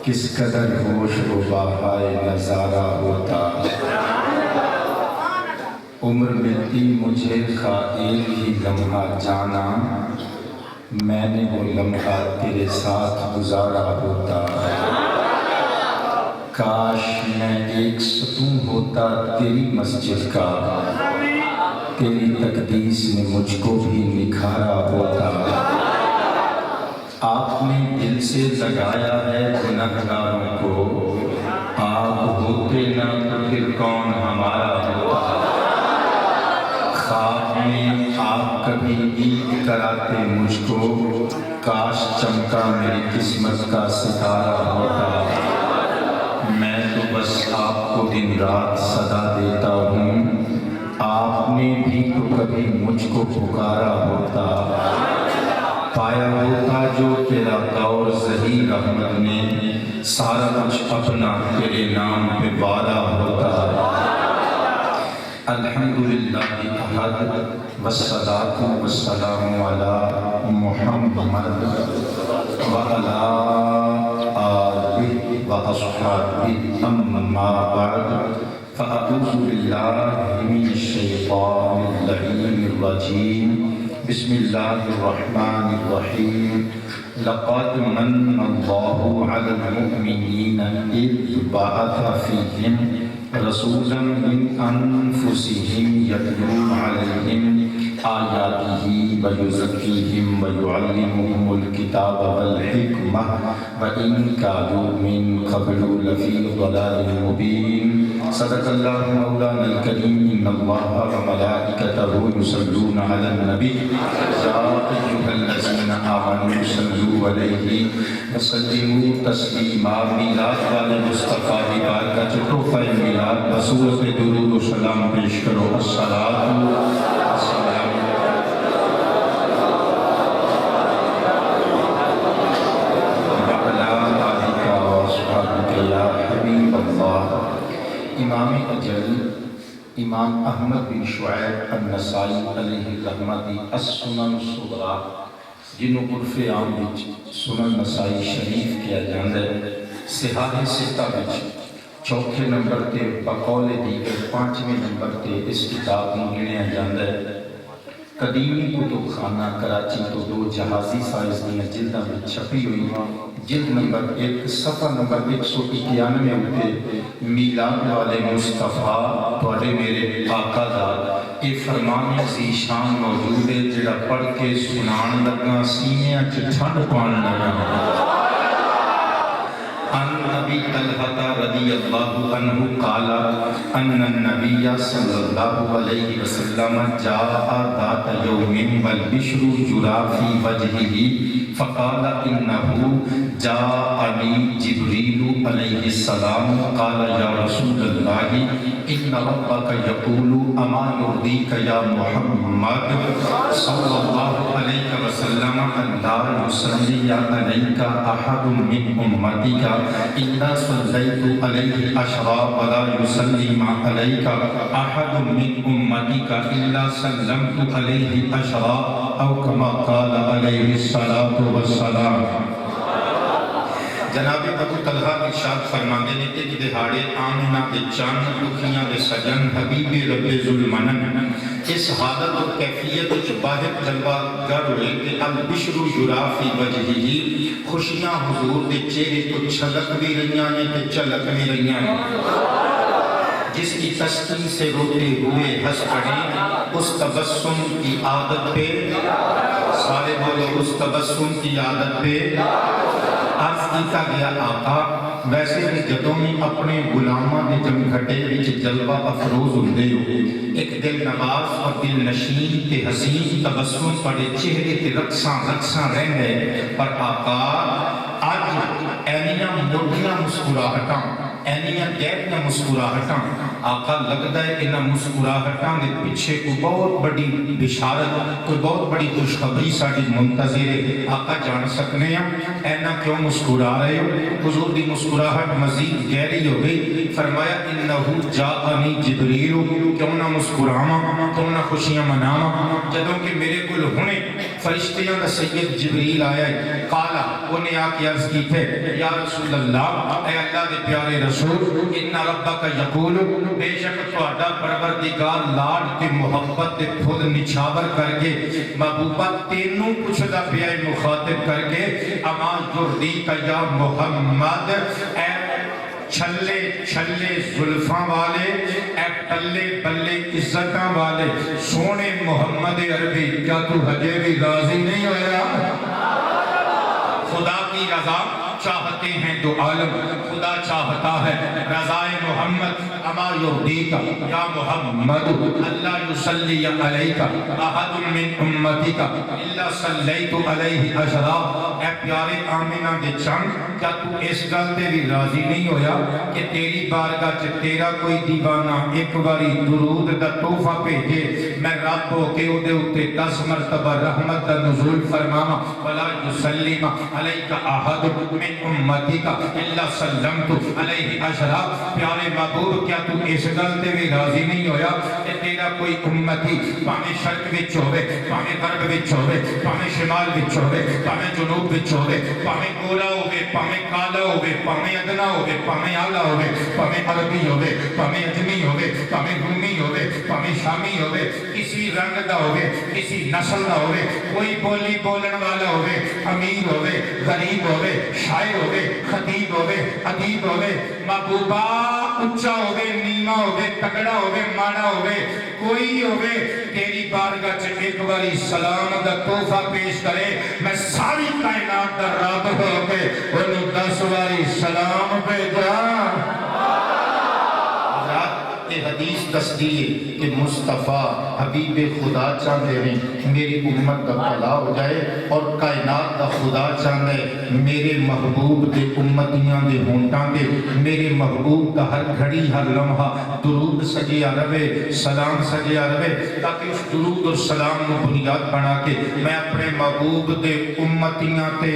کس قدر ہوش و بہائے نظارہ ہوتا، عمر ملتی مجھے خواہ ایک ہی لمحہ جانا، میں نے وہ لمحہ تیرے ساتھ گزارا ہوتا۔ کاش میں ایک ستون ہوتا تیری مسجد کا، تیری تقدیس نے مجھ کو بھی نکھارا ہوتا۔ آپ نے دل سے لگایا ہے گنہگاروں کو، آپ ہوتے نہ تو پھر کون ہمارا ہوتا۔ خواب میں آپ کبھی عید کراتے مجھ کو، کاش چمکا میری قسمت کا ستارہ ہوتا۔ میں تو بس آپ کو دن رات صدا دیتا ہوں، آپ نے بھی تو کبھی مجھ کو پکارا ہوتا۔ پایا ہوتا جو تیرا دور ظہیر احمد نے، سارا کچھ اپنا تیرے نام پہ وعدہ ہوتا۔ الحمدللہ احد والصلاة والسلام علی محمد وعلی آلہ وأصحابہ اما بعد، فأعوذ باللہ من الشیطان اللعین الرجیم، بسم اللہ الرحمن الرحیم۔ لقد من اللہ علی المؤمنین اذ بعث فیہم رسولا من انفسہم یتلو علیہم آیاتہ ویزکیہم ویعلمہم الکتاب والحکمہ وإن كانوا من قبل لفی ضلال مبین۔ صدق اللہ مولانا الکریم۔ ان اللہ وملائکتہ یصلون علی النبی یا ایھا الذین آمنوا صلوا علیہ وسلموا تسلیما۔ میلاد والے مصطفیٰ کی بارگاہ چ تحفہ میلاد رسول پہ درود و سلام پیش کرو۔ الصلاۃ والسلام امام اجل امام احمد بن شعیب النسائی علیہ الرحمہ دی السنن الصغریٰ، جنہوں عرف عام وچ سنن نسائی شریف کیا جاندا ہے، صحاح ستہ وچ چوتھے نمبر تے بقول دیگر پانچویں نمبر تے اس کتاب نوں گنیا جاندا ہے۔ قدیمی کتب خانہ کراچی تو دو جہازی سائز دیاں جلداں میں چھپی ہوئی، جلد نمبر 1 صفحہ نمبر 191 اُتے میلاد والے مصطفیٰ تواڈے میرے آقا دا اے فرمان ذیشان موجود ہے، جڑا پڑھ کے سنان لگا سینیاں چ ٹھنڈ پان لگا۔ عن ابی طلحہ رضی اللہ عنہ قال ان النبی صلی اللہ علیہ وسلم جاء ذات یوم والبشر جرى فی وجهه فقال انه جاءنی جبریل علیہ السلام قال یا رسول اللہ ان ربک یقول اما یرضیک یا محمد صلی اللہ علیہ وسلم ان لا یصلی علیک احد من امتک الا صلیت علیہ عشرا ولا یسلم علیک احد من امتک الا سلمت علیہ عشرا او کما قال علیہ الصلاۃ والسلام۔ جناب ابو طلحہ ارشاد فرماندے نے کہ دہاڑے آمنہ دے چاند دکھیاں دے سجن حبیب رب ذوالمنن اس حالت و کیفیت وچ باہر جلوہ گر ہوئے کہ البشر یرا فی وجہہ، خوشیاں حضور دے چہرے تو چھلک بھی رہیاں نے تے چلک بھی رہیاں نے۔ جس کی تسکین سے روتے ہوئے ہنس پڑے اس تبسم کی عادت پہ، سارے بولو اس تبسم کی عادت پہ عرض کیتا گیا آقا ویسے بھی جدوں میں اپنے غلاماں دے جمگھٹے وچ جلوہ افروز ہوندے ہو، ایک دل نواز اور دل نشین تے حسین تبسم پڑے چہرے تے رقصاں رہندے، پر آقا اج اینیاں موٹیاں مسکراہٹاں، اینیاں گہریاں مسکراہٹاں آقا لگتا ہے انہاں مسکراہٹاں دے پیچھے کوئی بہت بڑی بشارت کوئی بہت بڑی خوشخبری ساڈی منتظر ہے آقا جان سکنے ہیں اینا کیوں مسکرا رہے ہو حضور دی مسکراہٹ مزید گہری ہو گئی فرمایا انہو جاءنی جبریل کیوں نہ مسکراواں کیوں نہ خوشیاں مناواں جدوں کہ میرے کول ہنے فرشتیاں دا سید جبریل آیا ہے قالا انہیں آ کے عرض کی تھے یا رسول اللہ اے اللہ دے پیارے رسول ان ربک یقول بے شک تہاڈا پروردگار لاڈ تے محبت دے پھل نچھاور کر کے محبوبہ تینوں پوچھدا پیا ہے مخاطب کر کے اما یردیک یا محمد اے چھلے چھلے زلفاں والے اے پلے پلے عزتاں والے سونے محمد عربی کیا تو حجے بھی راضی نہیں ہویا خدا کی رضا چاہتے ہیں تو عالم خدا چاہتا ہے رضائے محمد اما یردیک یا محمد اللہ یصلی علیک احد من امتک الا صلیت علیہ عشرا اے پیارے آمینہ دے چند کیا تو اس گل تے بھی راضی نہیں ہویا کہ تیری بارگاہ چ تیرا کوئی دیوانہ ایک باری درود دا تحفہ بھیجے میں رب ہو کے او دے اوتے 10 مرتبہ رحمت دا نزول فرماواں ولا یسلم علیک احد من امتی کا اللہ سلمت علیہ عشرا پیارے محبوب کیا تو اس گل تے بھی راضی نہیں ہویا کہ تیرا کوئی امتی پاویں شرق وچ ہوے پاویں غرب وچ ہوے پاویں شمال وچ ہوے پاویں جنوب وچ ہوے پاویں گورا ہوے پاویں کالا ہوے پاویں ادنا ہوے پاویں اعلی ہوے پاویں عربی ہوے پاویں اجمی ہوے پاویں رومی ہوے پاویں شامی ہوے کسی رنگ دا ہوے کسی نسل دا ہوے کوئی بولی بولن والا ہوے امیر ہوے غریب ہوے شاعر ہوے خطیب ہوے ادیب ہوے محبوبہ اونچا ہوے نیواں ہوے تگڑا ہوے ماڑا ہوے کوئی ہوے تیری بارگاہ چ ایک باری سلام دا تحفہ پیش کرے میں ساری کائنات دا رب ہو کے انہوں 10 باری سلام بھیجاں یہ حدیث دستی ہے کہ مصطفیٰ حبیب خدا چاہتے ہیں میری امت کا بھلا ہو جائے اور کائنات کا خدا چاہتے ہیں میرے محبوب دے امتیاں دے ہونٹاں دے میرے محبوب کا ہر گھڑی ہر لمحہ درود سجیا رہے سلام سجیا رہے تاکہ اس درود اور سلام کو بنیاد بنا کے میں اپنے محبوب دے امتیاں تے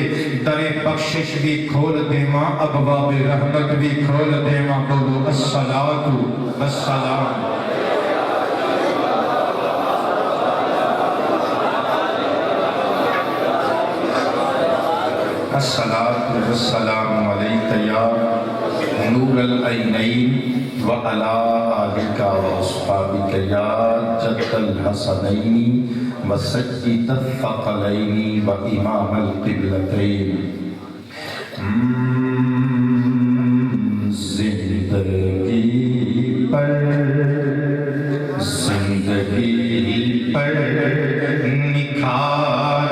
در بخشش بھی کھول دیواں ابواب رحمت بھی کھول دیواں بولو الصلاۃ والسلام الصلاۃ والسلام علیک یا نور العینین وعلی آلک واصحابک یا جد الحسنین وسید الثقلین وامام القبلتین زندگی پر نکھار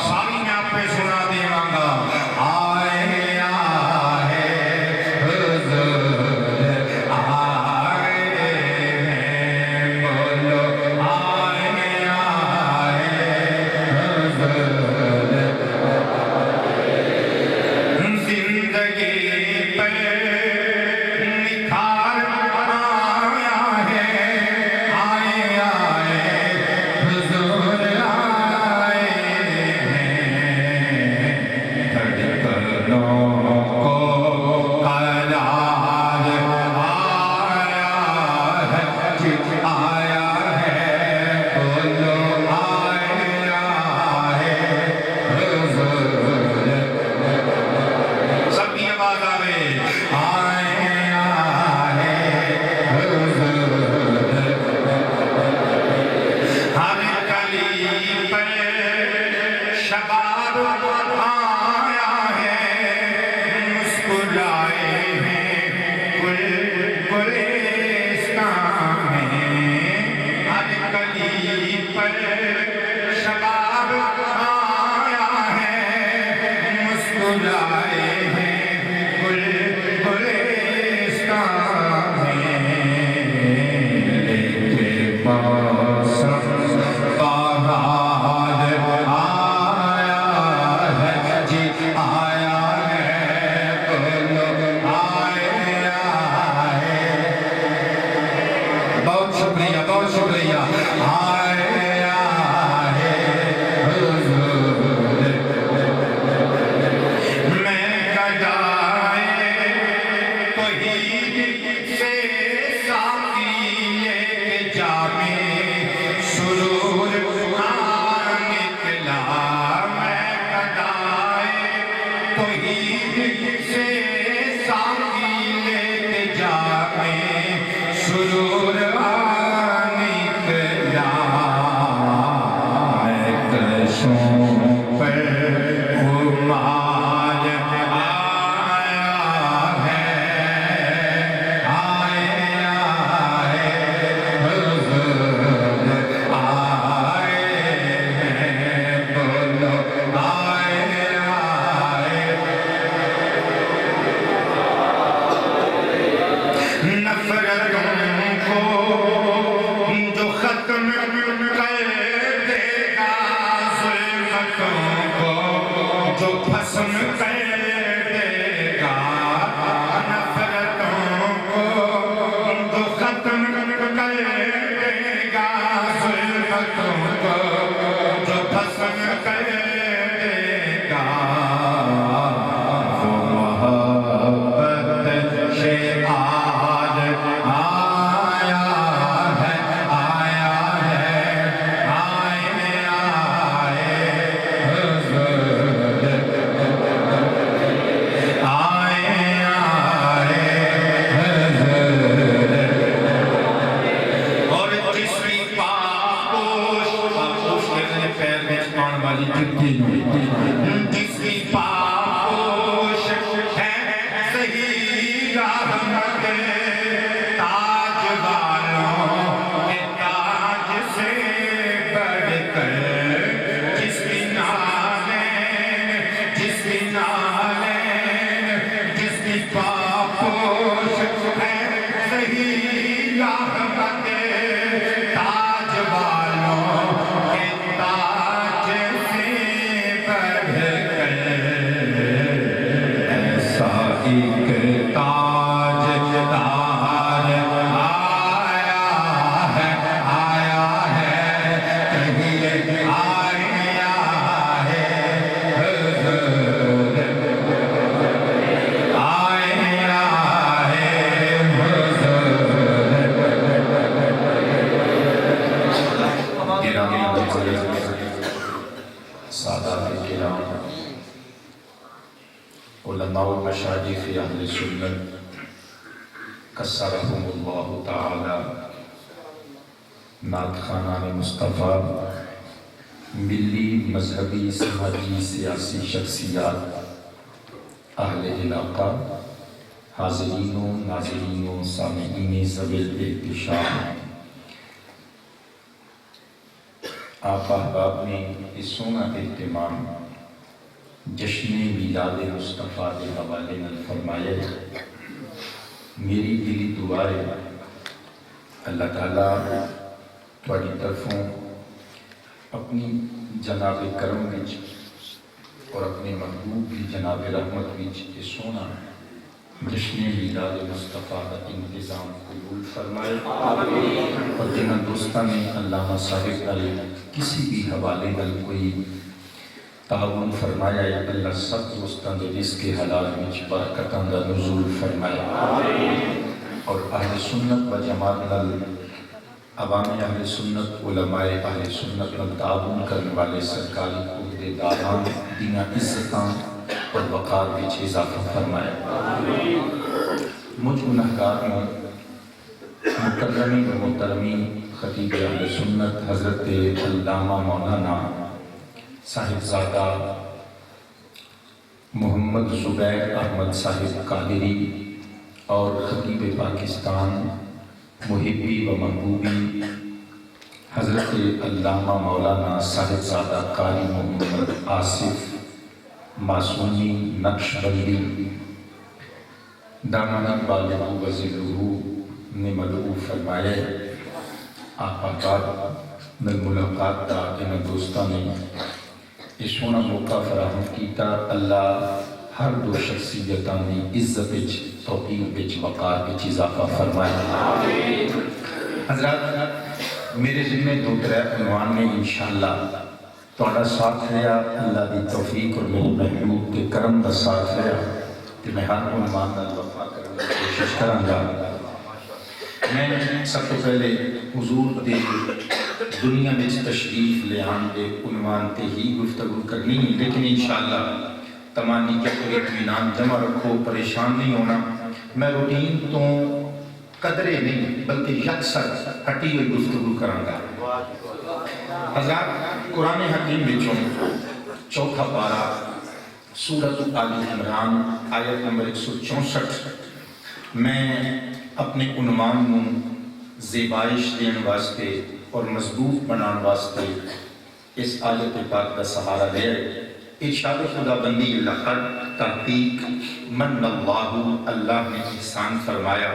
ساری میں آپ پہ سنا دیواں گا آئے آئے حضور آئے بولو آئے آئے حضور زندگی پر نکھار آیا ہے آئے آئے حضور شباب آیا موسم بہار آیا ہے جی آیا ہے بولو آیا ہے بہت شکریہ آیا ہے حضور میں گدائے توحید سے ساقی لے جامے سرور نکلا میں گدائے توحید سے ساقی لے جامے سرور نکلا میں کشوں پر عمال پسند کر دے گا نفرتوں کو جو ختم کر دے گا ظلمتوں کو جو پسند کر دے گا وہ محبت شعار آیا ہے جس کی پاپوش ہے صحیح رحمت تاج والوں کے تاج سے بڑھ کر جس کی نالین جس کی پاپوش ہے صحیح رحمت تاج والوں کے تاج سے ایک تاجدار آیا ہے کہیں آیا ہے حضور آیا ہے حضور سادات کرام علماء و مشایخ اہل سنت کثرهم اللہ تعالی نعت خوانان مصطفیٰ ملی مذہبی سماجی سیاسی شخصیات اہل علاقہ حاضرین و ناظرین و سامعین ذوی الاحتشام آپ احباب نے اس سونا اہتمام جشن میلاد مصطفیٰ کے حوالے میں فرمایا ہے میری دلی دعا ہے اللہ تعالیٰ تھوڑی طرفوں اپنی جناب کرم وچ اور اپنے محبوب کی جناب رحمت وچ یہ سونا جشن میلاد مصطفیٰ کا انتظام قبول فرمائے اور جنہاں دوستان نے علامہ صاحب علی کسی بھی حوالے نال کوئی تعاون فرمایا ہے اللہ سب دوستان دے رزق کے حلال وچ برکتاں دا نزول فرمایا اور اہل سنت و جماعت نال عوام اہل سنت علماء اہل سنت نال تعاون کرنے والے سرکاری عہدیداران دیاں عزتاں اور وقار وچ اضافہ فرمایا مجھ گنہگار میں مکرمین و محترمین خطیب اہل سنت حضرت علامہ مولانا صاحبزادہ محمد زبیر احمد صاحب قادری اور خطیب پاکستان محبی و محبوبی حضرت علامہ مولانا صاحبزادہ قاری محمد آصف معصومی نقشبندی دامن بالغ وزلہ نے مدعو فرمائے آپ بعد میں ملاقات کا جنہاں دوستوں نے یہ سونا موقع فراہم کیتا، اللہ ہر دو شخصیتوں کی عزت توقیر وقار اضافہ فرمائے۔ حضرات میرے ذمہ دو ترے عنوان نے انشاءاللہ تھوڑا ساتھ لیا، اللہ دی توفیق اور میرے محبوب کے کرم کا ساتھ لیا کہ میں ہر عنوان کا وفا کرنے کی کوشش کروں گا۔ میں سب تو پہلے حضور دے دنیا میں تشریف لے آن دے عنوان تے ہی گفتگو کرنی، لیکن انشاءاللہ تمانی کے کوئی اطمینان جمع رکھو، پریشان نہیں ہونا۔ میں روٹین تو قدرے نہیں بلکہ یکسر ہٹی ہوئی گفتگو کروں گا۔ حضرات قرآن حکیم بچوں چوتھا پارہ سورۃ آل عمران آیت نمبر 164 میں اپنے عنوان کو زیبائش دین واسطے اور مضبوط بنان واسطے اس آیت پاک کا سہارا لے ارشاد خدا بندی لقد تحقیق من اللہ نے احسان فرمایا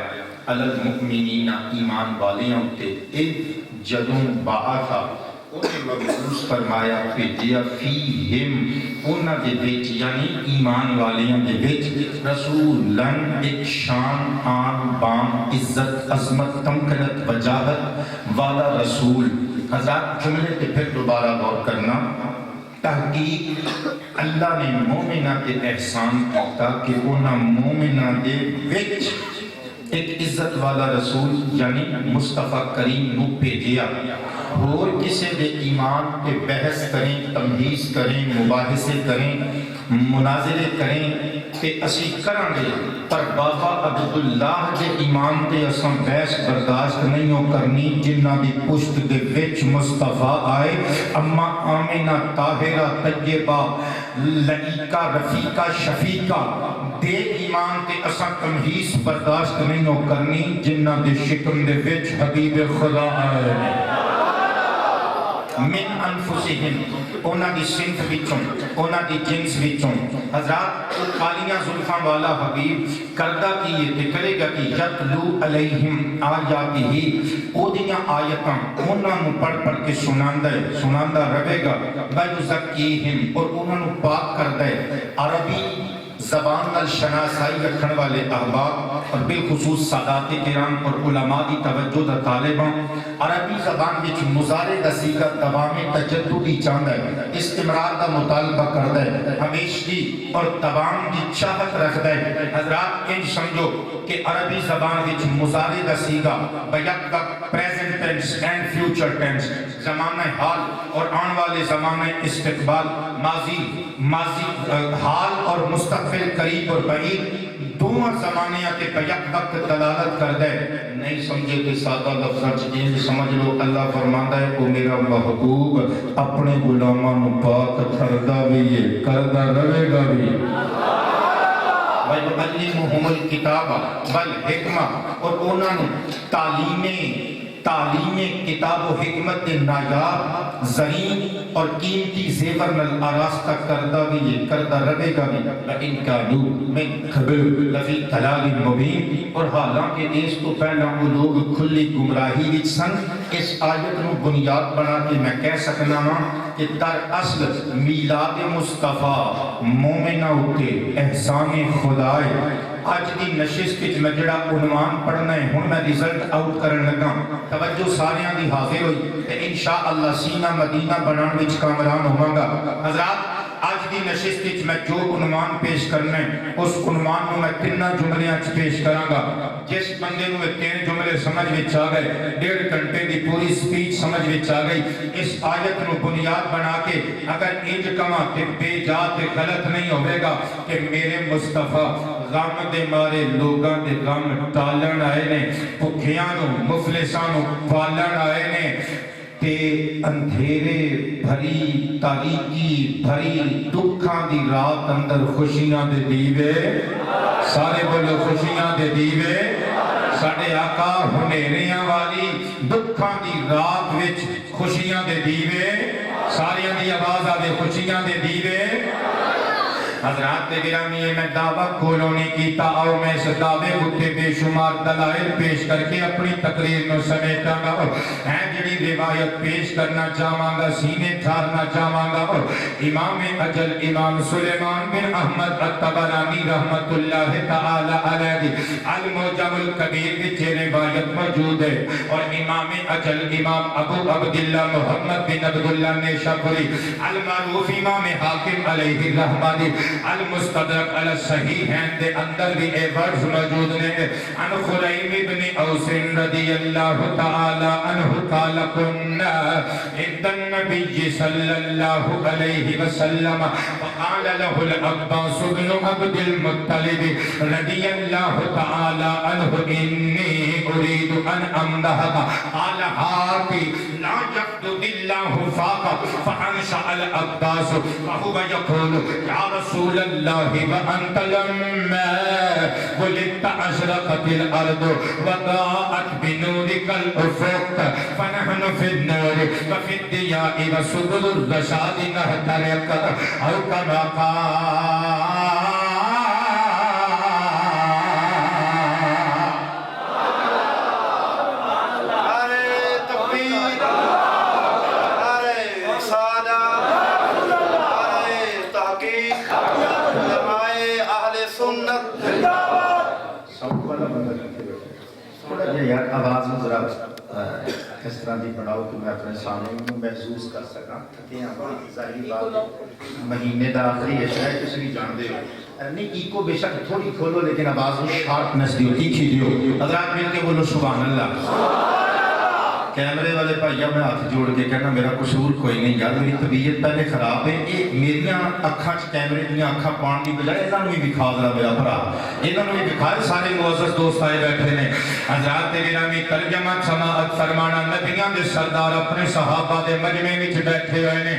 علی المؤمنین ایمان والیاں تے اذ جدوں بعثا انہیں مبعوث فرمایا بھیجیا فیہم انہاں دے وچ یعنی ایمان والیاں دے وچ رسولن ایک شان آن بام عزت عظمت تمکنت وجاہت والا رسول۔ حضرات جملے تے پھر دوبارہ غور کرنا، تحقیق اللہ نے مومنہ کے احسان کیتا کہ انہاں مومنہ دے وچ ایک عزت والا رسول یعنی مصطفیٰ کریم نو بھیجیا۔ اور کسی دے ایمان پہ بحث کریں، تمہیز کریں، مباحثے کریں، مناظرے کریں تے اسی کریں گے، پر بابا عبداللہ دے ایمان تے اساں بحث برداشت نہیں ہو کرنی جنہ دی پشت دے وچ مصطفیٰ آئے، اما آمنہ طاہرہ طیبہ لئیکہ رفیقہ شفیقہ دے ایمان تے اساں تمہیز برداشت نہیں ہو کرنی جنہ دے شکم دے وچ حبیب خدا آئے۔ من انفسہم اونا دی صنف وچوں، اونا دی جنس وچوں۔ حضرات کالیاں زلفاں والا حبیب کردہ کیے تے کرے گا کہ یتلو علیہم آیاتہ او دیاں آیتاں انہاں نو پڑھ پڑھ کے سناندہ رہے گا، وَيُزَكِّيهِمْ اور انہاں نو پاک کردہ عربی زبان نال شناسائی رکھن والے احباب اور بالخصوص سادات کرام اور علماء دی توجہ دا طالباں عربی زبان وچ مضارع دا صیغہ دوام تجددی چاہندا ہے، استمرار دا مطالبہ کردا ہے، ہمیشگی اور دوام دی چاہت رکھدا ہے۔ حضرات ان سمجھو کہ عربی زبان وچ مضارع دا صیغہ بیک وقت present tense and future tennis, زمانہ حال اور آن والے زمانہ استقبال، ماضی حال اور مستقبل قریب اور بعید دونوں زمانیاں تے بیک وقت دلالت کر دے۔ نہیں سمجھے تے سادہ لفظ جن سمجھ لو اللہ فرماندا ہے او میرا محبوب اپنے غلاماں نو پاک کردا بھی ہے، کردا رہے گا بھی۔ وَيُعَلِّمُهُمُ الْكِتَابَ وَالْحِکْمَةَ اور انہاں نو تعلیم کتاب و حکمت نایاب زرین اور قیمتی زیور نل آراستہ کردہ بھی یہ کردہ رہے گا بھی۔ لَإِن كَانُوا مِن قَبْلُ لَفِي ضَلَالٍ مُبِينٍ اور حالانکہ اس تو پہلا وہ لوگ کھلی گمراہی وچ سن۔ اس آیت نو بنیاد بنا کے میں کہہ سکنا ہاں کہ در اصل میلاد مصطفیٰ مومنہ اتے احسان خدائے۔ آج دی نشست وچ میں جڑا عنوان پڑھنا ہے ہن میں ریزلٹ آؤٹ کرن لگا، توجہ ساریاں دی حاضر ہوئی تے انشاءاللہ سینہ مدینہ بنان وچ کامران ہوواں گا۔ حضرات آج دی نشست وچ میں جو عنوان پیش کرنا ہے اس عنوان کو میں تیناں جملیاں چ پیش کراں گا۔ جس بندے نو تین جملے سمجھ وچ آ گئے، 1.5 گھنٹے دی پوری سپیچ سمجھ وچ آ گئی، اس آیت نو بنیاد بنا کے اگر انج کواں تے بے جا تے غلط نہیں ہوے گا کہ میرے مصطفیٰ غم دے مارے لوگاں دے غم ٹالن آئے نے، بھکھیاں نو مفلساں نو پالن آئے نے، تے اندھیرے بھری تاریکی بھری دکھاں دی رات اندر خوشیاں دے دیوے، سارے بولو خوشیاں دے دیوے، ساڑھے آقا ہنیریاں والی دکھاں دی رات وچ خوشیاں دے دیوے، ساریاں دی آواز آدھے خوشیاں دے دیوے۔ حضرات گرامی میں دعویٰ کھولوں نہیں کیتا، آؤ میں اس دعوے اٹھے بے شمار دلائل پیش کر کے اپنی تقریر نو سمیٹا گا۔ ہے جڑی روایت پیش کرنا چاہواں گا، سینے ٹھارنا چاہواں گا، امام اجل امام سلیمان بن احمد الطبرانی رحمت اللہ تعالی علیہ المعجم الکبیر وچ روایت موجود ہے، اور امام اجل امام ابو عبداللہ محمد بن عبداللہ نیشابوری المعروف امام حاکم علیہ الرحمہ المستدرک علی الصحیحین دے اندر بھی اے ورڈز موجود نے۔ ان خریم بن اوس رضی اللہ تعالی عنہ قال كنا عند النبي صلى الله عليه وسلم فقال له العباس بن عبد المطلب رضي الله تعالى عنه إني أريد أن أمدحك قال هات لا يفقد الله فاق فأنشأ العباس وهو يقول يا رسول الله وأنت لما ولدت أشرقت الأرض وضاءت بنورك الأفق فنحن في النار وفي الضياء وسبل الرشاد نهترق أو كما قال یار آواز میں ذرا اس طرح دی بڑھاؤ کہ میں اپنے سامنے میں محسوس کر سکاں تھکے ہیں ظاہری بات مہینے دا آخری ہے شاید کسی بھی جان دے نہیں ایکو بے شک تھوڑی کھولو لیکن آواز میں شارپنس دیو تیکھی دیو۔ حضرات مل کے بولو سبحان اللہ۔ کیمرے والے بھائیہ میں ہاتھ جوڑ کے کہنا میرا قصور کوئی نہیں یار، میری طبیعت پہلے خراب ہے، یہ میریاں اکھاں کیمرے دیاں اکھاں پان دی بجائے انہوں نے بھی دکھا ذرا میرا بھرا، انہوں نے بھی دکھائے سارے معزز دوست آئے بیٹھے نے۔ حضرات گرامی ترجمہ سماعت فرمانا نبیاں دے سردار اپنے صحابہ دے مجمع وچ بیٹھے ہوئے نے۔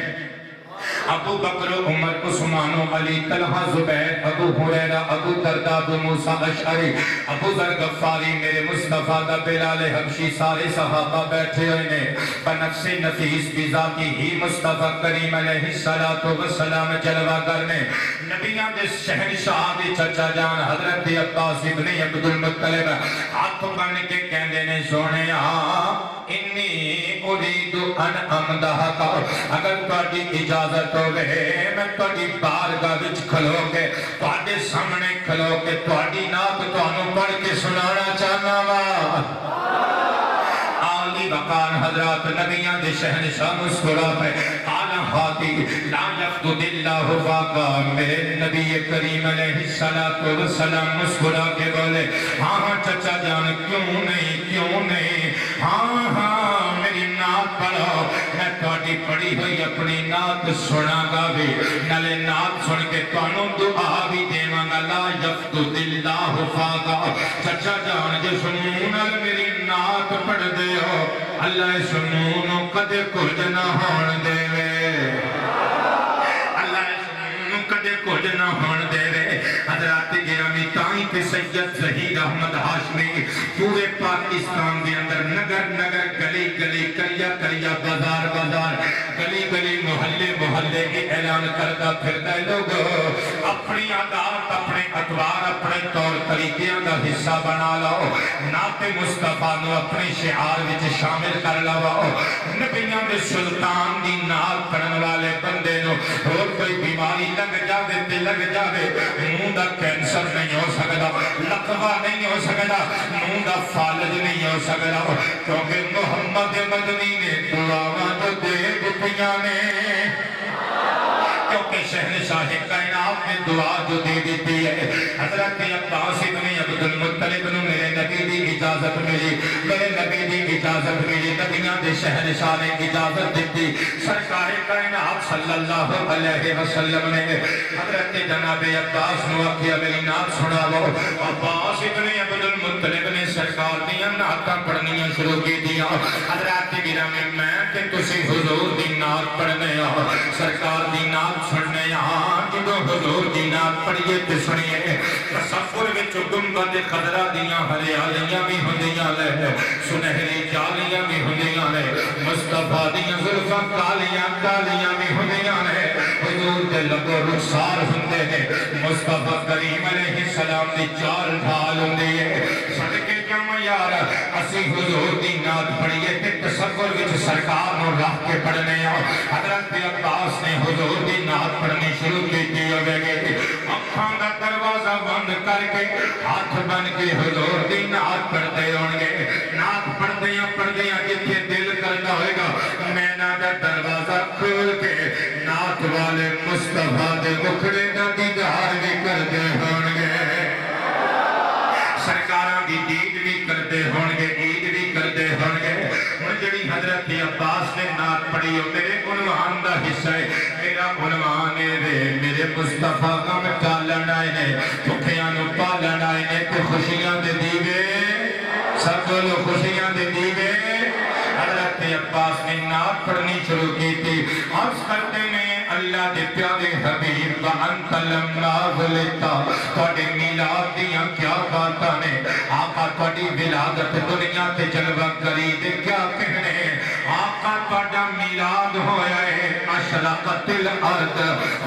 ابو بکر عمر عثمان علی طلحہ زبیر ابو ہریرہ ابو درداء ابو موسیٰ اشعری ابو ذر غفاری میرے مصطفیٰ دا بلال حبشی سارے صحابہ بیٹھے ہوئے نے۔ بنفس نفیس بذاتی ہی مصطفیٰ کریم علیہ السلام جلوہ کرنے نبیان دے شہنشاہ دے چچا جان حضرت عباس ابن عبد المطلب ہاتھ بن کے کہندے نے سونے انی اريد ان امدحک، اگر تہاڈی اجازت ہوے میں تہاڈی بارگاہ وچ کھلو کے تہاڈے سامنے کھلو کے تہاڈی نعت تانوں پڑھ کے سنانا چاہنا وا۔ عالی وقار حضرات نبیان دے شہنشاہ مسکرا پہ قال ہاتی لا یفقد اللہ فاقا، میرے نبی کریم علیہ السلام مسکرا کے بولے ہاں ہاں چچا جان کیوں نہیں ہاں میری نعت پڑھو، میں تہاڈی پڑھی ہوئی اپنی نعت سنا گا بھی نالے نعت سن کے تانوں دعا بھی دیواں گا۔ لا یفقد اللہ فاقا، چچا جان جس منہ نال میری نعت پڑھ دے ہو اللہ اس منہ نو کدے کچھ نہ ہون دے وے، اللہ اس منہ نو کدے کچھ نہ ہون دے وے۔ حضرات گرامی تائیں کہ سید ظہیر احمد ہاشمی پورے پاکستان دے اندر نگر نگر گلی گلی کریا بازار گلی گلی محلے کی اعلان کردہ پھردا لوگ اپنی عادات اپنے اتوار اپنے طور طریقیاں دا حصہ بنا لو، نعت مصطفیٰ نو اپنی شعار وچ شامل کر لو، نبیاں دے سلطان دی نعت پڑھن والے بندے نو اور کوئی بیماری لگ جاوے تے لگ جاوے، منہ دا کینسر نہیں ہو سکتا، لقوہ نہیں ہو سکتا، منہ دا فالج نہیں ہو سکتا، کیونکہ محمد مدنی نے دعاواں تو دے دتیاں نے، کیونکہ شہنشاہ کائنات نے دعا جو دے دیتی ہے۔ حضرت عباس ابن عبد المطلب نو میرے نبی دی اجازت ملی، میرے نبی دی اجازت ملی، نبیاں دے شہنشاہ نے اجازت دیتی، سرکار کائنات صلی اللہ علیہ وسلم نے حضرت جناب عباس نو آکھیا میری نعت سناؤ۔ عباس ابن عبد المطلب نے سرکار دیاں نعتاں پڑھنیاں شروع کی دیا۔ حضرات گرامی میں کہ تسی حضور دی نعت پڑھنے سرکار دی نعت سننے جدو حضور دی نعت پڑھیے تے سنیے تصور وچ گنبد خضرا دیاں ہریالیاں بھی ہوندیاں نے، سنہری جالیاں بھی ہوندیاں نے، مصطفیٰ دیاں زلفاں کالیاں بھی ہوندیاں نے، نور دے لبو رخسار ہوندے ہیں مصطفیٰ کریم علیہ السلام دی چال ڈھال ہوندی ہے صدقے جاواں یار اسی حضور دی نعت پڑھیے تے تصور وچ سرکار نو رکھ کے پڑھنے ہاں حضرت عباس نے حضور دی نعت پڑھنی شروع کیتی ہوے گی اکھاں دا دروازہ بند کر کے ہاتھ بن کے حضور دی نعت پڑھتے ہون گے نعت پڑھدیاں جتھے دل کردا ہوئے گا مینا دا دروازہ کھول کے نعت والے مصطفیٰ دے مکھڑے دا دیدار بھی کردے ہون گے سرکاراں دی دید بھی کردے ہون گے عید بھی کردے ہون گے ہن جڑی حضرت عباس نے نعت پڑھی او میرے عنوان دا حصہ ہے میرا عنوان ہے میرے مصطفیٰ غم ٹالن آئے نے بھکھیاں نو پالن آئے نے تے خوشیاں دے دیوے سب بولو خوشیاں دے دیوے حضرت عباس نے نعت پڑھنی شروع کی تھی عرض کرتے میں اللہ دے پیارے حبیب وانت لما ولدتا تواڈے میلاد دیاں کیا باتاں نے آقا تواڈی ولادت دنیا تے جلوہ کری تے کیا کہنے آقا تواڈا میلاد ہویا ہے اشرقت الارض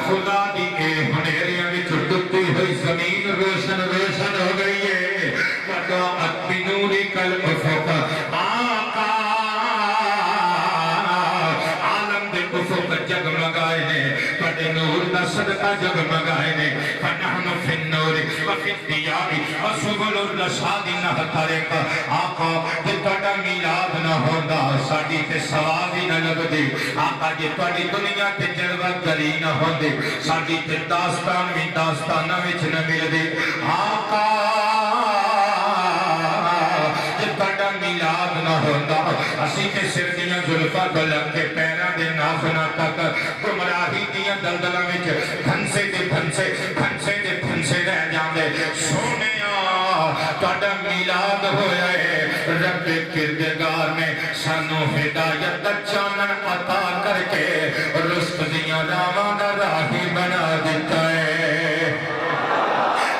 خدا دی اے ہنیریاں وچ ڈبتی ہوئی زمین روشن روشن ہو گئی ہے وضاءت بنورک الافق آقا جگمگائے نے پڑے نور دا صدقہ جگمگائے نے فنحن فی النور وفی الدیار وسبل الرشاد نہترک آقا جے تواڈا میلاد نہ ہوندا ساڈی تے ثواب ہی نہ لگدی آقا جے تواڈی دنیا تے جلوہ گری نہ ہوندی ساڈی تے داستان وی داستاناں وچ نہ ملدی آقا جے تواڈا میلاد نہ ہوندا اسی تے سر دیاں زلفاں تو لگ کے پیراں دے ناخناں تک گمراہی دیاں دلدلاں وچ پھنسے دے پھنسے رہ جاندے سونیا تواڈا میلاد ہویا ہے رب کردگار نے سانو ہدایت دا چانن عطا کر کے رزق دیاں راواں دا راہی بنا دتا ہے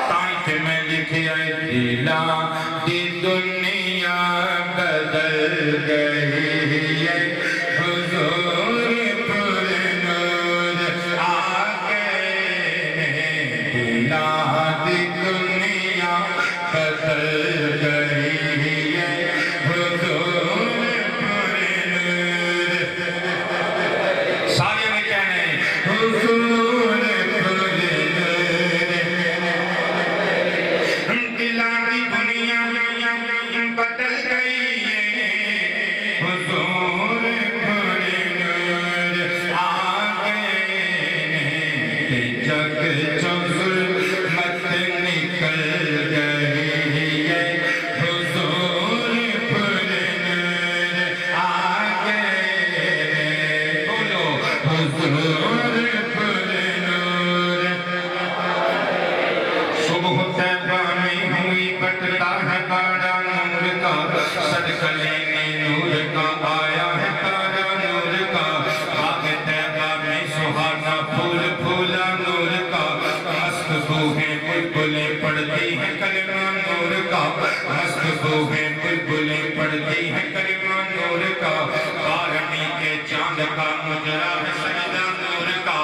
تائیں تے میں لکھیا ہے دلاں دی دنیا بدل گئی ہے حضور پر نور آگے دلاں دی دنیا بدل گئی ہے حضور پر نور سارے میں کہنے حضور پر نور دلاں دی دنیا بدل گئی ہے حضور پر نور آگے جگ چو ظلمت نکل گئی ہے حضور پر نور آگے بولو حضور پر نور صبح طیبہ میں ہوئی بٹتا ہے بڑا نور کا صدقہ لینے نور کا آیا ہے تارا نور کا باغ طیبہ میں سہانا پھول پھولا نور کا مست بوہیں بلبلیں پڑھتی ہیں کلمہ نور کا مست بوہیں بلبلیں پڑھتی ہیں کلمہ نور کا بارہویں کے چاند کا مجرا ہے سجدہ نور کا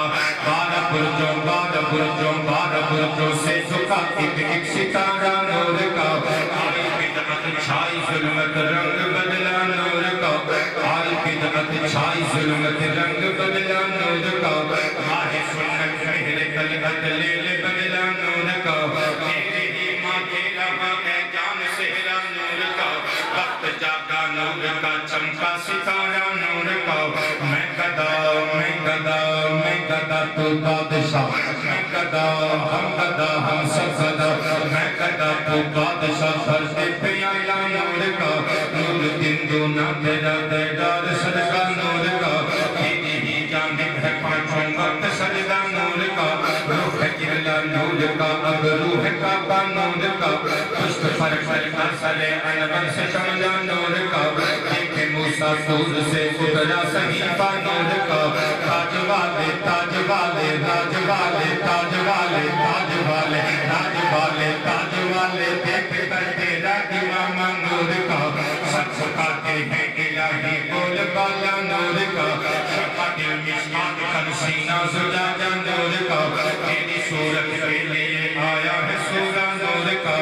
بارہ برجوں سے جھکا ایک ستارہ نور کا آئی بدعت چھائی ظلمت رنگ بدلا نور کا آئی بدعت چھائی ظلمت رنگ بدلا نور کا ماہ سنت مہر طلعت لیل بدلا نور کا میرے ہی ماں کے رہا ہے جان سہرا نور کا وقت جاگا نور کا چمکا ستارہ نور کا میں گدا تو بادشاہ میں گدا ہم سب گدا میں گدا تو بادشاہ فرض پیالہ نور کا نور دن دونا تیرا دیدار صدقہ نور کا تیری ہی جانب ہے پانچوں وقت سجدہ نور کا روح قبلہ نور کا اب روح کعبہ نور کا پشت پر سلے عنبر سے شملہ نور کا دیکھے موسیٰ سور سے اترا صحیفہ نور کا تاج والے تاج والے راج والے تاج والے تاج والے راج والے تاج والے دیکھ کر تیرا امام نور کا سب سکھاتے ہیں الہی بول بالا نور کا شفا دل مشکات کن سینہ زجاجہ کا تیری صورت کے لیے آیا ہے سورہ نور کا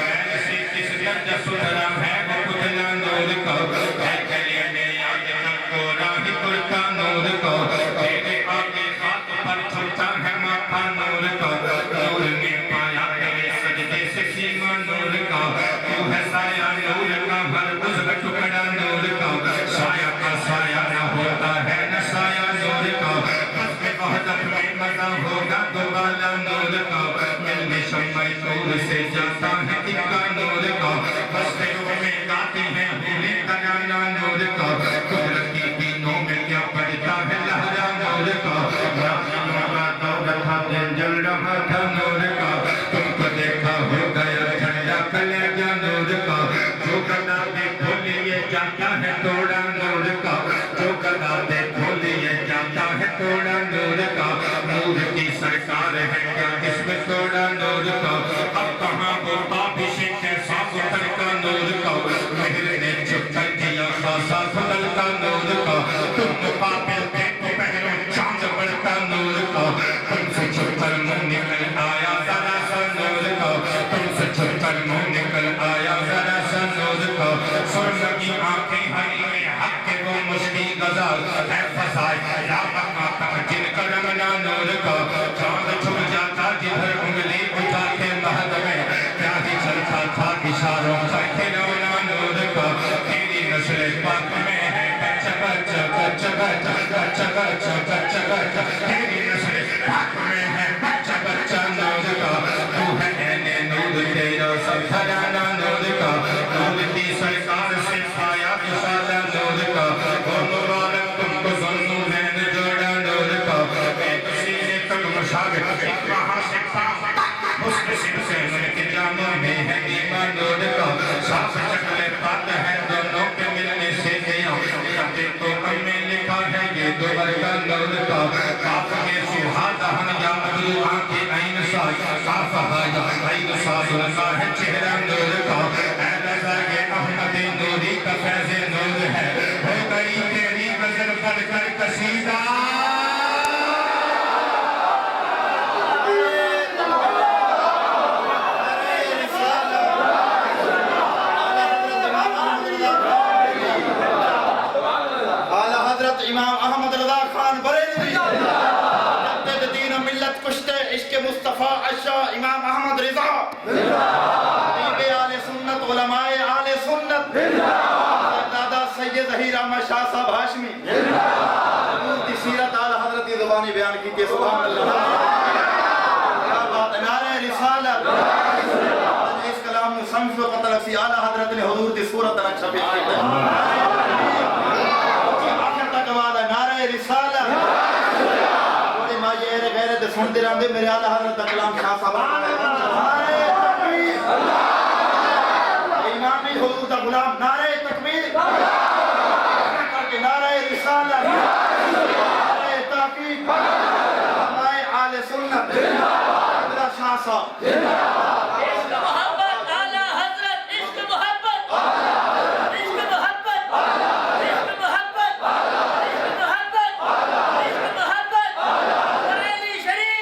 ایسے کس درد سدھرا ہے وہ پتلا نور کا ہے گلے میں آج کو راہ کرتا نور کا تیرے آگے خاک پر چھوٹا ہے ماتھا نور کا نور نے پایا تیرے سجدے سے سیما نور کا تو ہے سایہ نور کا ہر عضو ٹکڑا نور کا سایہ کا سایہ نہ ہوتا ہے نہ سایہ نور کا بس میں وحدت میں مزہ ہوگا دوبالا نور کا ملنے شمع نور سے جاتا ہے اکا نور کا بس میں روح میں گاتے ہیں بھولے ترانا نور کا قدرت کی دینوں میں کیا پڑتا ہے لہرا نور کا دولت تھا دل جل رہا تھا نور کا تم کو دیکھا ہو گیا ٹھنڈا کلیجہ نور کا جو گدا پہ کھولیے جاتا ہے توڑا نور کا جو گدا پہ کھولیے جاتا ہے توڑا نور کا نور کی سرکار ہے کیا اس میں توڑا نور کا اب کہاں وہ آبشک ہے صاف اتر کا نور کا مہر نے چھپ کر دیا خاصا بدل کا نور کا تم مقابل تھے تو پہلو چاند بڑھتا نور کا تم سے چھپ کر منہ نکل آیا ذرا سا نور کا تم سے چھپ کر منہ نکل آیا ذرا سا نور کا سرم کی آنکھیں ہری میں حق کے وہ مشتی غزال ہے فسائے یا بقا تک جن کا رمنا نور کا چاند چھپ جاتا جدھر انگلی اٹھاتے مہد میں کیا ہی چلتا تھا اشاروں کا کھلونا نور کا تیری نسل پاک میں ہے کچ کچ کچ کچ کچ کچ کچ کچ تیری نسل پاک میں ہے کچ کچ نور کا تو ہے اینے نور تیرا سب گھرانا نور کا نور کی سرکار سے پایا اشارہ نور کا وہ مبارک تم کو ذوالنورین جوڑا نور کا ایک سینے تک مشابہ وہاں سے پاک حسن سے ان کے جاموں میں ہے ایمان نور کا صاف شکل پاک ہے دونوں کے ملنے سے دیا شبے تو کم میں لکھا ہے یہ دو برکہ نور کا کاف کے سہادہ ہم یا ابرو آنکھ عین سائی کاف ہایا عین ساز لگا ہے چہرہ نور کا اے لذا یہ احمد نوری کا فیض نور ہے ہو گئی تیری غزل پڑھ کر قصیدہ امام احمد رضا خان بریلوی جدد دین و ملت کشتے عشق مصطفیٰ عشاء امام احمد رضا حبیب آل سنت علماء آل سنت دادا سید ظہیر احمد شاہ صاحب ہاشمی حضور کی سیرت آل حضرت کی زبانی بیان کی تھی سبحان اللہ کیا بات نعرہ رسالت اس کلام میں سمجھ و قتل سی آل حضرت نے حضور کی صورت رکھا پیش کی نعرہ رسالت بڑی ماجر غیرت سن دے رہے میرے اعلیٰ حضرت کلام شاہ صاحب نعرہ تکبیر امامی حضور دا غلام نعرہ تکبیر کر کے نعرہ رسالت نعرہ تحقیق ہمارے آل سنت میرا شاہ صاحب عشق محبت اعلیٰ حضرت عشق محبت عشق محبت عشق محبت عشق محبت عشق محبت بریلی شریف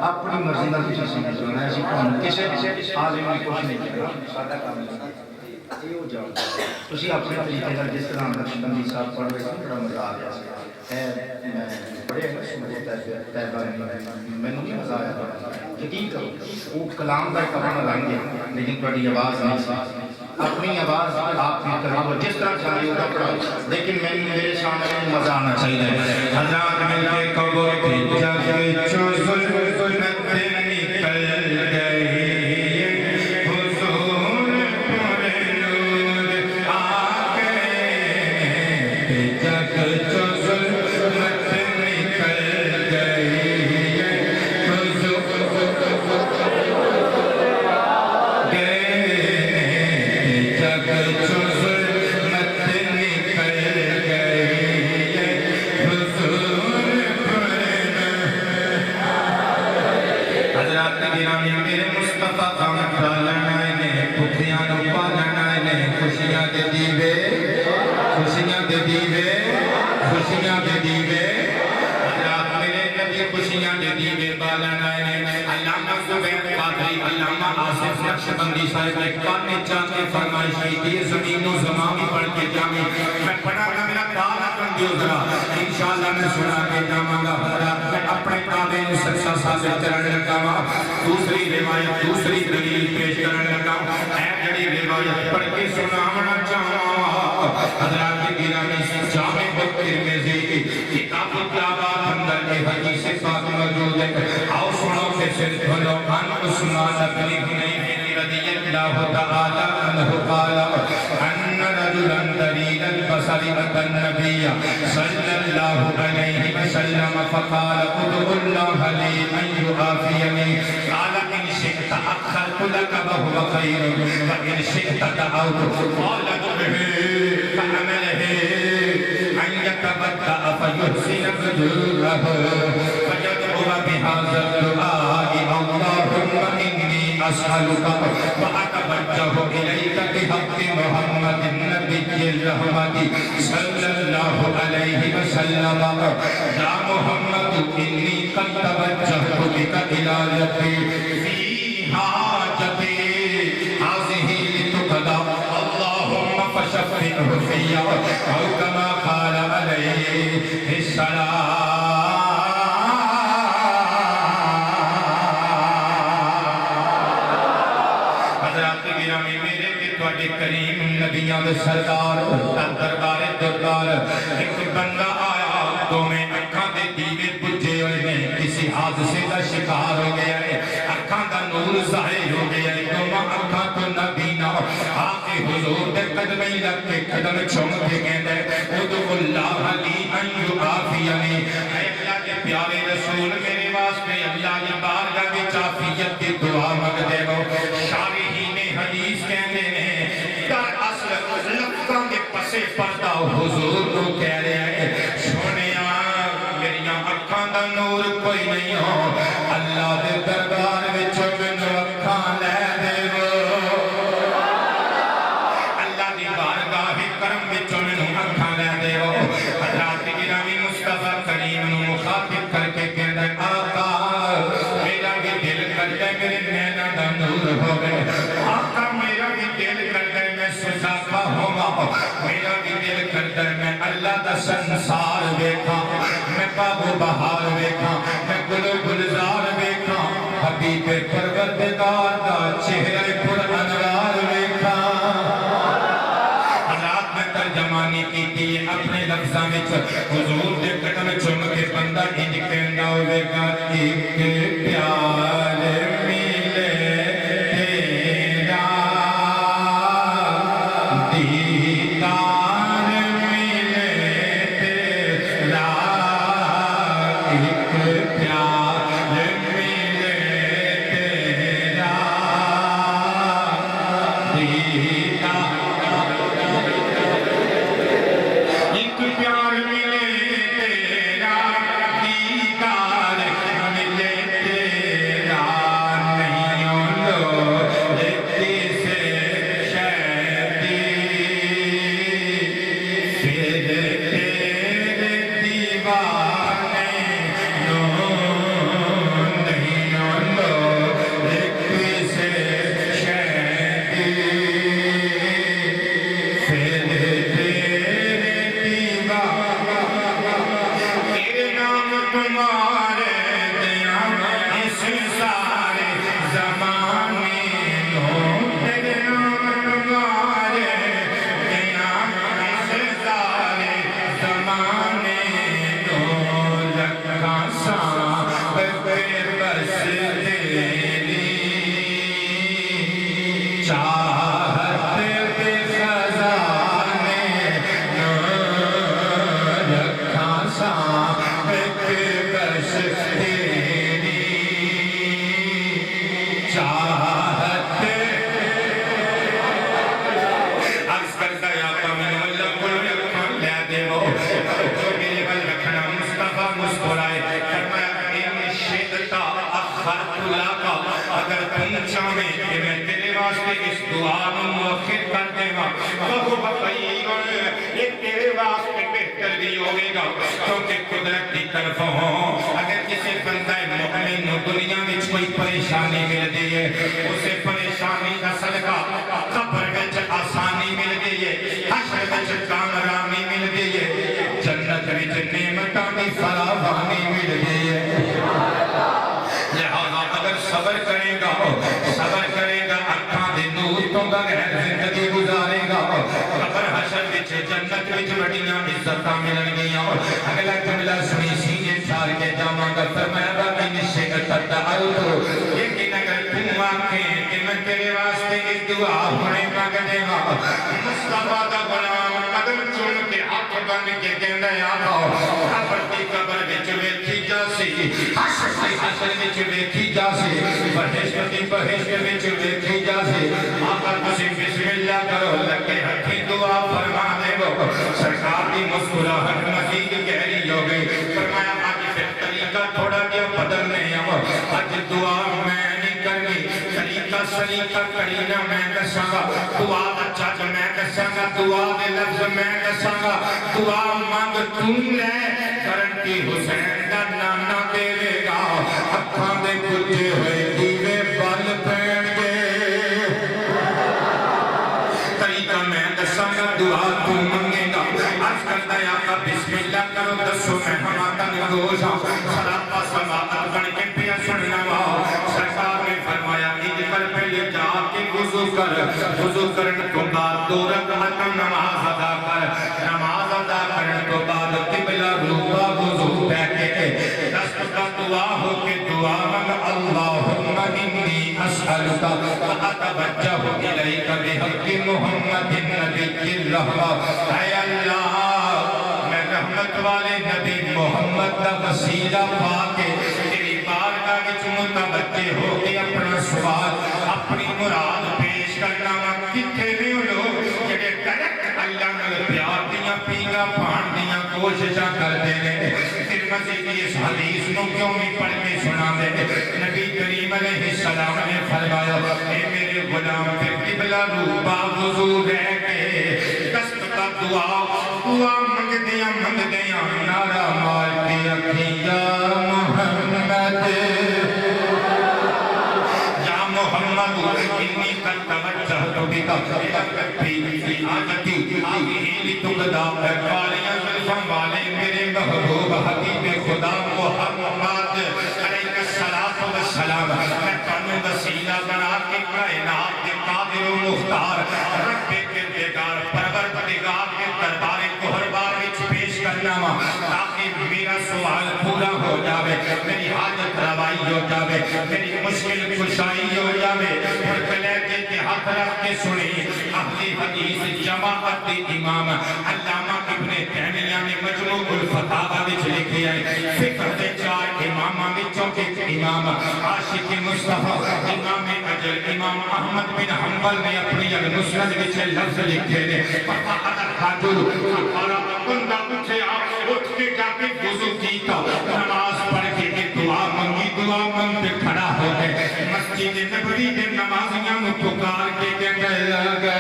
اپنی مرضی نال کسی سمجھ لینا ہے اسی کام کسی عالم نے کچھ نہیں کیا سادہ کام یہ ہو جاؤ تسی اپنے طریقے نال جس طرح بندی صاحب پڑھ رہے ہیں بڑا مزہ آ گیا ہے بڑے سمجھتا ہے تیبہ میں نہیں مزہ آیا یقین کرو وہ کلام کا کمان لائیں گے لیکن بڑی آواز نہیں سی اپنی آواز آپ بھی کرو جس طرح چاہیے ہوگا پڑھو لیکن میرے سامنے مزہ آنا چاہیے حضرات مل کے قبر کی جگ چو ظلمت نکل گئی حضور پر نور آ گئے جگ چو ظلمت نکل گئی حضور گرامی میرے مصطفیٰ غم ڈالنا نے بھوکیاں نو پالنا نے خوشیاں دے دیوے خوشیاں دے دیوے خوشیاں دے دیوے حضرات میرے نبی خوشیاں دے دیوے بالنا نے علامہ زبیر قادری علامہ آصف نقشبندی صاحب نے کانے چاہ کے فرمائشی دی زمین و زمان پڑھ کے جامی میں پڑھا گا میرا کانا کن دیو ذرا انشاءاللہ میں سنا کے جاماں گا حضرات میں اپنے کعبے نو سچا ثابت کرنے لگا دوسری روایت دوسری دلیل پیش کرنے لگا اے جڑی روایت پڑھ کے سناونا چاہاں حضرات گرامی جامع ترمذی کتاب التلاوات اندر کے حدیث پاک موجود ہے آؤ سنو کہ صرف بھلو ان عثمان بن حنیف رضی اللہ تعالی عنہ قال ان رجلا دلیل البصر اتى النبي صلى الله عليه وسلم فقال ادعو الله لي ان يعافيني قال ان شئت اخرت لك وهو خير وان شئت دعوت قال ادعه فعمله ان يتبدأ فيحسن بدره فيدعو بهذا الدعاء اللهم اني اسالك واتوجه اليك بحق محمد النبي الرحمة صلى الله عليه وسلم يا محمد اني قد توجهت بك الى ربي في حاجتي هذه لتقضى اللهم فشفعه في او كما قال عليه السلام کریم نبیوں دے سردار دربار دربار ایک بندہ آیا دو میں اکھاں دے دیوے بجھے ہوئے نے کسی حادثے کا شکار ہو گیا ہے اکھاں دا نور ظاہر ہو گیا ہے دو میں اکھاں تو نبینا آکے حضور دے قدمیں لگ کے قدم چھوم کے کہتے ہیں ادعو اللہ لی ان یعافینی اے اللہ کے پیارے رسول میرے واسطے اللہ کی بارگاہ وچ عافیت کی دعا مانگ دے وہ شارحین حدیث کہتے ہیں در اصل لفظاں دے پسے پردہ حضور کو کہہ رہے ہیں سونیا میریاں اکھاں دا نور کوئی نہیں ہو اللہ دے دربار وچ مینوں اکھاں لے دے اللہ دی بارگاہ کرم وچ مینوں اکھاں لے دے حضرات گرامی مصطفیٰ کریم نو مخاطب کر کے کہندا ہے آقا میرا بھی دل کردا ہے میرے نینا دا نور ہوے آقا میرا بھی دل کردا ہے میں سجاتا ہوگا میرا بھی دل کردا ہے میں اللہ دا سنسار ویکھاں میں باغ و بہار ویکھاں میں گل و گلزار ویکھاں حبیب پروردگار دا چہرہ پر انوار ویکھاں حضرات میں ترجمانی کی تھی اپنے لفظاں وچ حضور دے قدم چوم کے بندہ انج کہندا ہوے گا ایک پیار ملے تیرا دیدار ملے تیرا ایک پیار ملے تیرا دیدار ایک پیار ملے تیرا دیدار ملے تیرا نہیں لو لیتی سے شہدی پھر تیرے دیوانے نو نہیں لو لیتی سے شہدی پھر تیرے دیوانے تیرے نام تمہارے دیا اس سارے زمانے ہو تیرے نام تمہارے دیا اس سارے زمانے ہو لکھا سان پہ بس تیری چاہت پہ خزانے رکھا سان پہ بس تیری چاہت عرض کرتا یا قومن اللہ کل رکھن لے دے وہ میرے بل رکھنا مصطفیٰ مسکرائے فرمایا ان شئت اخرت لک تم چاہیں کہ میں تیرے واسطے اس دعا نو مؤخر کر دے گا وہ خیر یہ تیرے واسطے بہتر بھی ہوگے گا کیونکہ قدرت کی طرف ہوں اگر کسی بندہ مومن نو دنیا میں کوئی پریشانی مل گئی ہے اسے پریشانی کا صدقہ قبر وچ آسانی مل گئی ہے حشر وچ کامیابی مل گئی ہے جنت وچ نعمتاں دی فراوانی مل گئی ہے لہذا اگر صبر کرے گا اکھاں دے نور تو بغیر زندگی گزارے گا قبر حشر وچ جنت وچ بڑیاں عزتاں ملن گیاں اگلا جملہ سنی سینے چھاڑ کے جاواں گا فرمایا باقی نشے تدعوت لیکن اگر تم آکھیں کہ میں تیرے واسطے اس دعا ہونے مانگ دے گا مصطفیٰ دا غلام قدم چوم کے ہاتھ بن کے کہندا آقا قبر دی قبر وچ ویکھی جاسی حشر دی حشر وچ ویکھی جاسی بہشت دی بہشت وچ ویکھی جاسی آقا تسی بسم اللہ کرو لگے ہتھی دعا فرما دے وہ سرکار دی مسکراہٹ مزید گہری ہو گئی فرمایا آج پھر طریقہ تھوڑا کیا بدلنے آج دعا میں نہیں کرنی طریقہ سلیقہ کرینا میں دساں گا دعا دا چاچ میں دساں گا دعا دے لفظ میں دساں گا دعا مانگ تم لے کرنٹی حسین دا نانا دے لے گا اکھاں دے بجھے ہوئے دیوے بل پین گے طریقہ میں دساں گا دعا تم منگے گا عرض کرتا ہے آقا بسم اللہ کرو دسو میں ہمارا نگوشا سراپا سماعت بن کے پیا سننا وا سرکار نے فرمایا کہ کل پہلے جا کے وضو کرن تو بعد دو رکعت نماز ادا کر نماز ادا کرن تو بعد قبلہ روبہ وضو پہ کے دست کا دعا ہو کے دعا مانگ اللہم انی اسألک اتوجہ الیک بحق محمد نبی الرحمہ اے اللہ میں رحمت والے نبی محمد دا وسیلہ پا کے تیری بارگاہ وچ متوجہ ہو کے اپنا سوال اپنی مراد پیش کرنا وا کتھے نے لوگ جڑے ڈائریکٹ اللہ نال پیار دیاں پیگا پان دیاں کوششاں کردے نے ترمذی دی اس حدیث نو کیوں نہیں پڑھ کے سناندے نبی کریم علیہ السلام نے فرمایا اے میرے غلام پھر قبلہ روبہ وضو رہ کے دست کا دعا مانگ دیاں نعرہ مار کے رکھی یا محمد انی قد توجہت بک فی حاجتی آگہی لتقدا کالیاں زلفاں والے میرے محبوب حبیب خدا محمد علیہ الصلوۃ والسلام میں تانوں وسیلہ بنا کے کائنات کے قادر و مختار رب کردگار پروردگار کے دربار کوہربار وچ پیش کرنا وا تاکہ میرا سوال پورا ہو جاوے میری حاجت روائی ہو جاوے میری مشکل کشائی ہو جاوے اور کلیجے کے ہاتھ رکھ کے سنی اہل حدیث جماعت امام علامہ ابن تیمیہ نے مجموع الفتاوی وچ لکھے ہیں فقہ دے چار اماماں وچوں کے امام عاشق مصطفیٰ امام اجل امام احمد بن حنبل نے اپنی المسند وچ لفظ لکھے نے فقہ الحاجر اور بندہ اٹھے آپ اٹھ کے جا کے وضو کیتا نماز پڑھ کے دعا منگی دعا منگ پہ کھڑا ہو گئے مسجد نبوی کے نمازیاں نو پکار کے کہنے لگے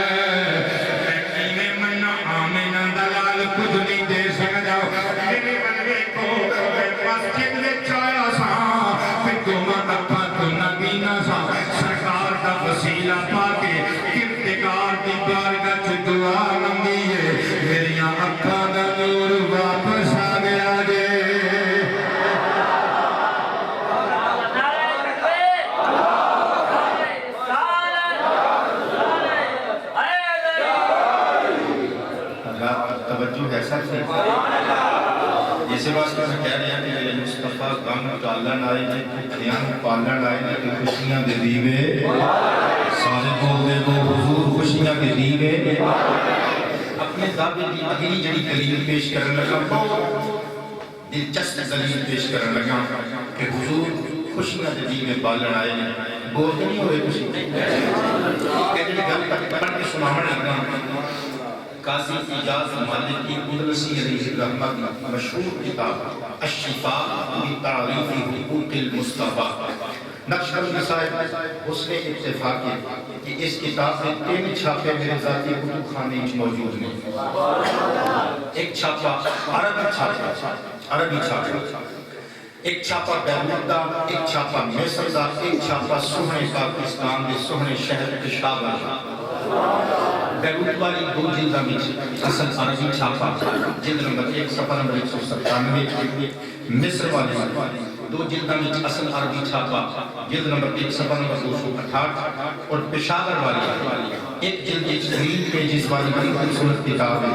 میں منا آمینہ دلال کچھ نہیں دے سکتا میرے بلوے کو میں مسجد میں چایا سا پھر دعا اپا تو نبینا سا سرکار کا وسیلہ پا کے کردگار دی بارگاہ چ دعا منگی ہے میریاں اکھاں دا نور واپس آ گیا جے جیسے واسطے میں کہہ رہا کہ یہ مصطفیٰ غم ٹالن آئے نے خوشیاں پالن آئے نے کہ خوشیاں دے دیوے سارے بول دے وہ حضور خوشیاں دے دیوے اپنے دعوے کی اگلی جڑی دلیل پیش کرنے لگا دلچسپ دلیل پیش کرنے لگا کہ حضور خوشیاں دے دیوے پالن آئے نے بول نہیں ہوئے خوشی کہتے ہیں گھر پڑھ کے سناؤں لگا قاضی اجاز مالک کی اندلسی علیہ الرحمہ کی مشہور کتاب الشفاء بتعریف حقوق المصطفیٰ نقشبندی صاحب حسن اتفاق کہ اس کتاب میں 3 چھاپے میرے ذاتی کتب خانے موجود ہیں. ایک چھاپا عربی چھاپا، ایک چھاپا بیروت دا، ایک چھاپا مصر دا، ایک چھاپا سہنے پاکستان دے سہنے شہر پشاور دا. بیروت والی 2 جلداں وچ اصل عربی چھاپا جلد نمبر 1 صفحہ نمبر 197. مصر والی 2 جلداں وچ اصل عربی چھاپا جلد نمبر 1 صفحہ نمبر 268. اور پشاور والی ایک جلد وچ گرین پیجز والی بڑی خوبصورت کتاب ہے.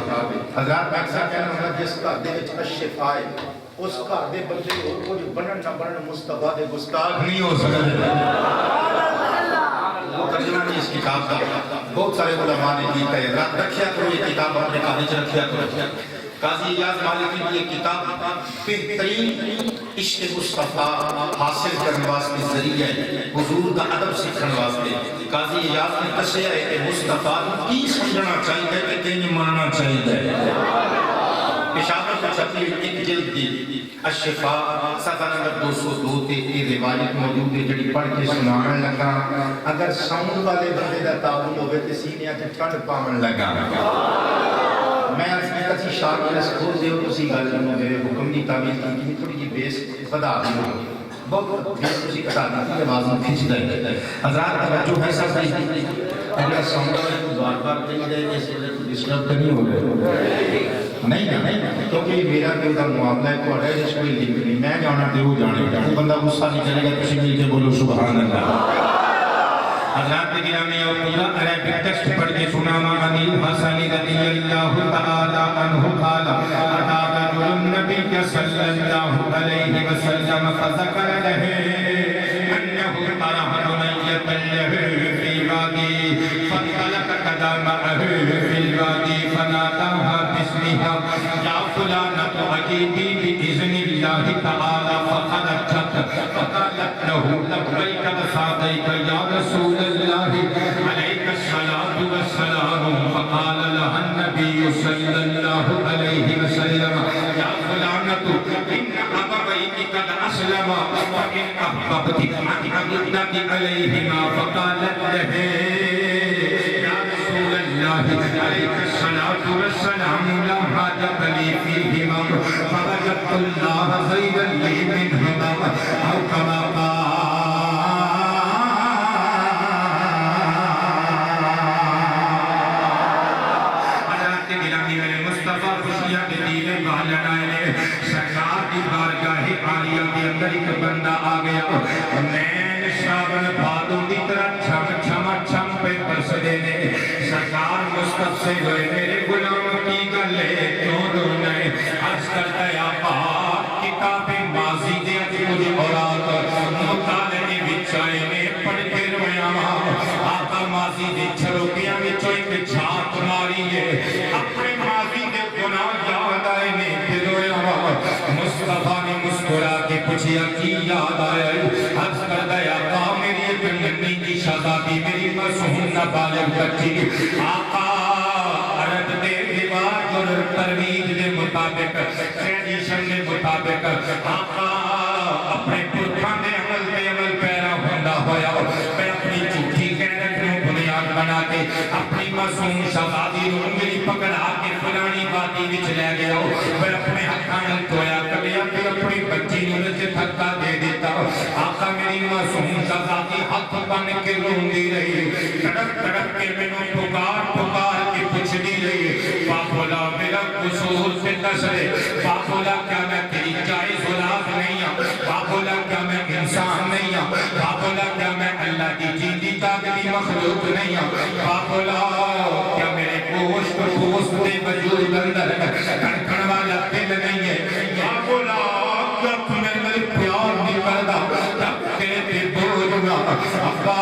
حضرات میں اکثر کہنا ہوں جس کا دے وچ الشفاء ہے اس کا دے بندے کو کچھ بنن نہ بنن مصطفیٰ دے گستاخ نہیں ہو سکتے. وہ ترجمہ نہیں اس کتاب کا بہت سارے علماء نے کیتا ہے. رکھیا کرو یہ کتاب اپنے کاغذ رکھیا کرو. قاضی ایاز مالکی کی یہ کتاب بہترین عشق مصطفیٰ حاصل کرنے واسطے ذریعہ ہے، حضور کا ادب سیکھنے واسطے. قاضی ایاز نے دسیا ہے کہ مصطفیٰ کی سمجھنا چاہیے کہ کہیں ماننا چاہیے. پشاور کو چھپی ایک جلد دی الشفاء صفحہ نمبر 202 تے یہ روایت موجود ہے جڑی پڑھ کے سنانے لگا. اگر ساؤنڈ والے بندے دا تعاون ہوئے تے سینے اچھ ٹھنڈ پاون لگا. میں اس میں کسی شارٹنس کھول دے ہو کسی گل میں میرے حکم کی تعمیل کی تھوڑی جی بیس بدا دی بہت بیس کسی کٹا دی آواز میں کھچ دے. حضرات توجہ ہے سب کی اگر ساؤنڈ والے کو بار بار کہیں دے اس وجہ ڈسٹرب نہیں ہو گئے نہیں کیونکہ میرا کہ دا معاملہ ہے تو ہے جس کوئی لنک نہیں. میں جانا تے وہ جانے وہ بندہ غصہ نہیں کرے گا. کسی مل کے بولو سبحان اللہ. حضرات گرامی اور پورا عربی ٹیکسٹ پڑھ کے سنانا. علی حسن رضی اللہ تعالی عنہ قال اتا رجل النبی صلی اللہ علیہ وسلم فذکر له انه طرح بنیۃ له فی وادی فانطلق قدمه فی الوادی فناداها باسمها یا فلانة عجیبی بإذن اللہ تعالی فخرجت فقالت له لبیک وسعدیک یا رسول اللہ علیک الصلاة والسلام. فقال لها النبی صلی اللہ علیہ وسلم یا فلانة ان ابویک قد اسلما فإن احببت ان ابنک علیہما. فقالت له یا رسول اللہ علیک الصلاة والسلام لا حاجت لی فیہما فوجدت اللہ خیرا لی منہما او کما قال. سرکار کی بارگاہ عالیہ کے اندر ایک بندہ آ گیا. میں شابن بادوں کی طرح چھم چھم چھم پہ برس دینے. سرکار مستف سے ہوئے میرے غلام کی گلے کیوں رونے. عرض کرتا یا پاک کتاب ماضی دے مجھے اورات مطالعے بچائے میں پڑھ کے رویا. آقا ماضی دے چھروکیاں میں چوئی کے چھات ماری ہے. اپنے ماضی دے گناہ یاد آئے نے مصطفیٰ نے مسکرا کے پوچھیا کی یاد آیا. عرض کر دیا آقا میری ایک ننی کی شہزادی میری معصوم نابالغ بچی. آقا عرب دے رواج اور ترویج دے مطابق ٹریڈیشن دے مطابق آقا اپنے پرکھاں دے عمل پیرا ہوندا ہویا میں اپنی جھوٹی غیرت کو بنیاد بنا کے اپنی معصوم شہزادی نوں انگلی پکڑا کے فلانی وادی وچ لے گیا. میں اپنے ہتھاں نال دھویا کڈیا تے اپنی بچی نوں وچ دھکا دے دیتا. آقا میری معصوم شہزادی ہاتھ بن کے روندی رہی. تڑپ تڑپ کے مینوں پکار کے پوچھدی رہی باپولا میرا قصور سے دسے. باپولا کیا میں تیری جائز اولاد نہیں ہوں. باپولا کیا میں انسان نہیں ہوں. باپولا کیا میں اللہ کی جیندی جاگتی مخلوق نہیں ہوں. باپولا کیا میرے گوشت دے وجود اندر کھڑکھڑ والا دل نہیں ہے. باپولا کیا تمہیں میرے پیار نہیں کردا تکے تے بوجھنا. ابا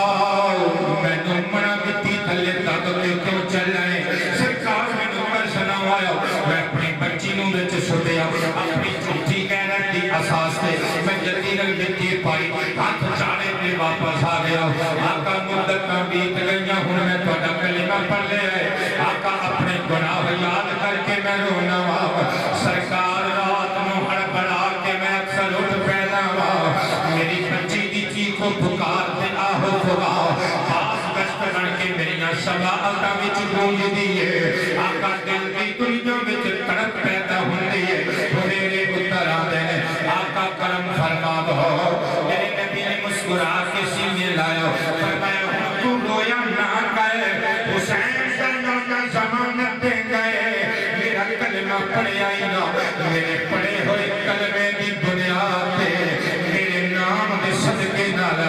میں نوں منا مٹی تھلے تک کیوں چل رہے. سرکار میں نوں کرشنا آیا. میں اپنی بچی نوں وچ سٹیا اپنی جھوٹی غیرت دی اساس تے میں جلدی نال مٹی پائی ہاتھ چاڑے تے واپس آ گیا. آقا مدتاں بیت گئیاں ہن میں تہاڈا کلمہ پڑھ لیا ہے. آقا اپنے گناہ یاد کر کے میں رونا وا. سرکار رات نوں ہڑبڑا کے میں اکثر اٹھ پیدا وا. میری بچی دی چیخ کو سماعتاں وچ گونجدی ہے آقا دل دی دنیا وچ تڑپ پیدا ہوندی ہے میرے پتر آتے ہیں آقا کرم فرما دو میرے نبی نے مسکرا کے سینے لایا فرمایا تو رویا نہ کہے حسین کا ضمانت دے گئے میرا کلمہ پڑھے آئی نا میرے پڑھے ہوئے کلمے دی بنیاد پہ میرے نام دے صدقے نال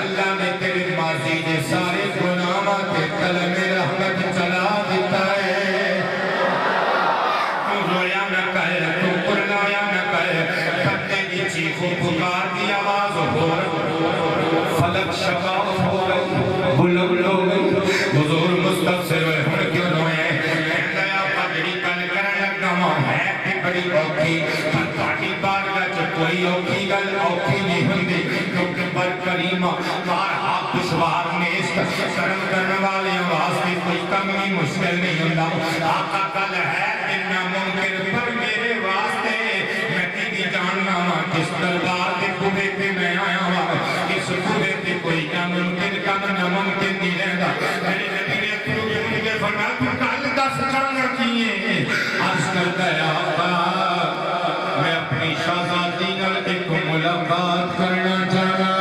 اللہ نے تیرے ماضی دے سارے گناہاں تے کلمے رحمت چلا دیتا ہے تو رویا نہ کہے تو پرلایا نہ کہے بندے دی چیخ و پکار دی آواز ہو فلک شفاف ہو بلو حضور مستفسر ہوئے ہن کیوں روئے کہندا ہے آقا جڑی گل کرن لگا ہاں ہے تے بڑی اوکھی پر تہاڈی بارگاہ چ کوئی اوکھی گل اوکھی نہیں ہوندی کیونکہ بر کریمہ بارہا دشوار نیست شرم کرنے والے واسطے کوئی کم بھی مشکل نہیں ہوندا آقا گل ہے اتنا ممکن پر میرے واسطے میں تیری جاننا وا کس دربار کے بوہے پہ میں آیا وا اس بوہے پہ کوئی ناممکن کم ناممکن نہیں رہندا میرے نبی نے تو کے فرمایا تو گل دس جاننا کیے عرض کرتا ہے آقا میں اپنی شہزادی نال ایک ملاقات کرنا چاہنا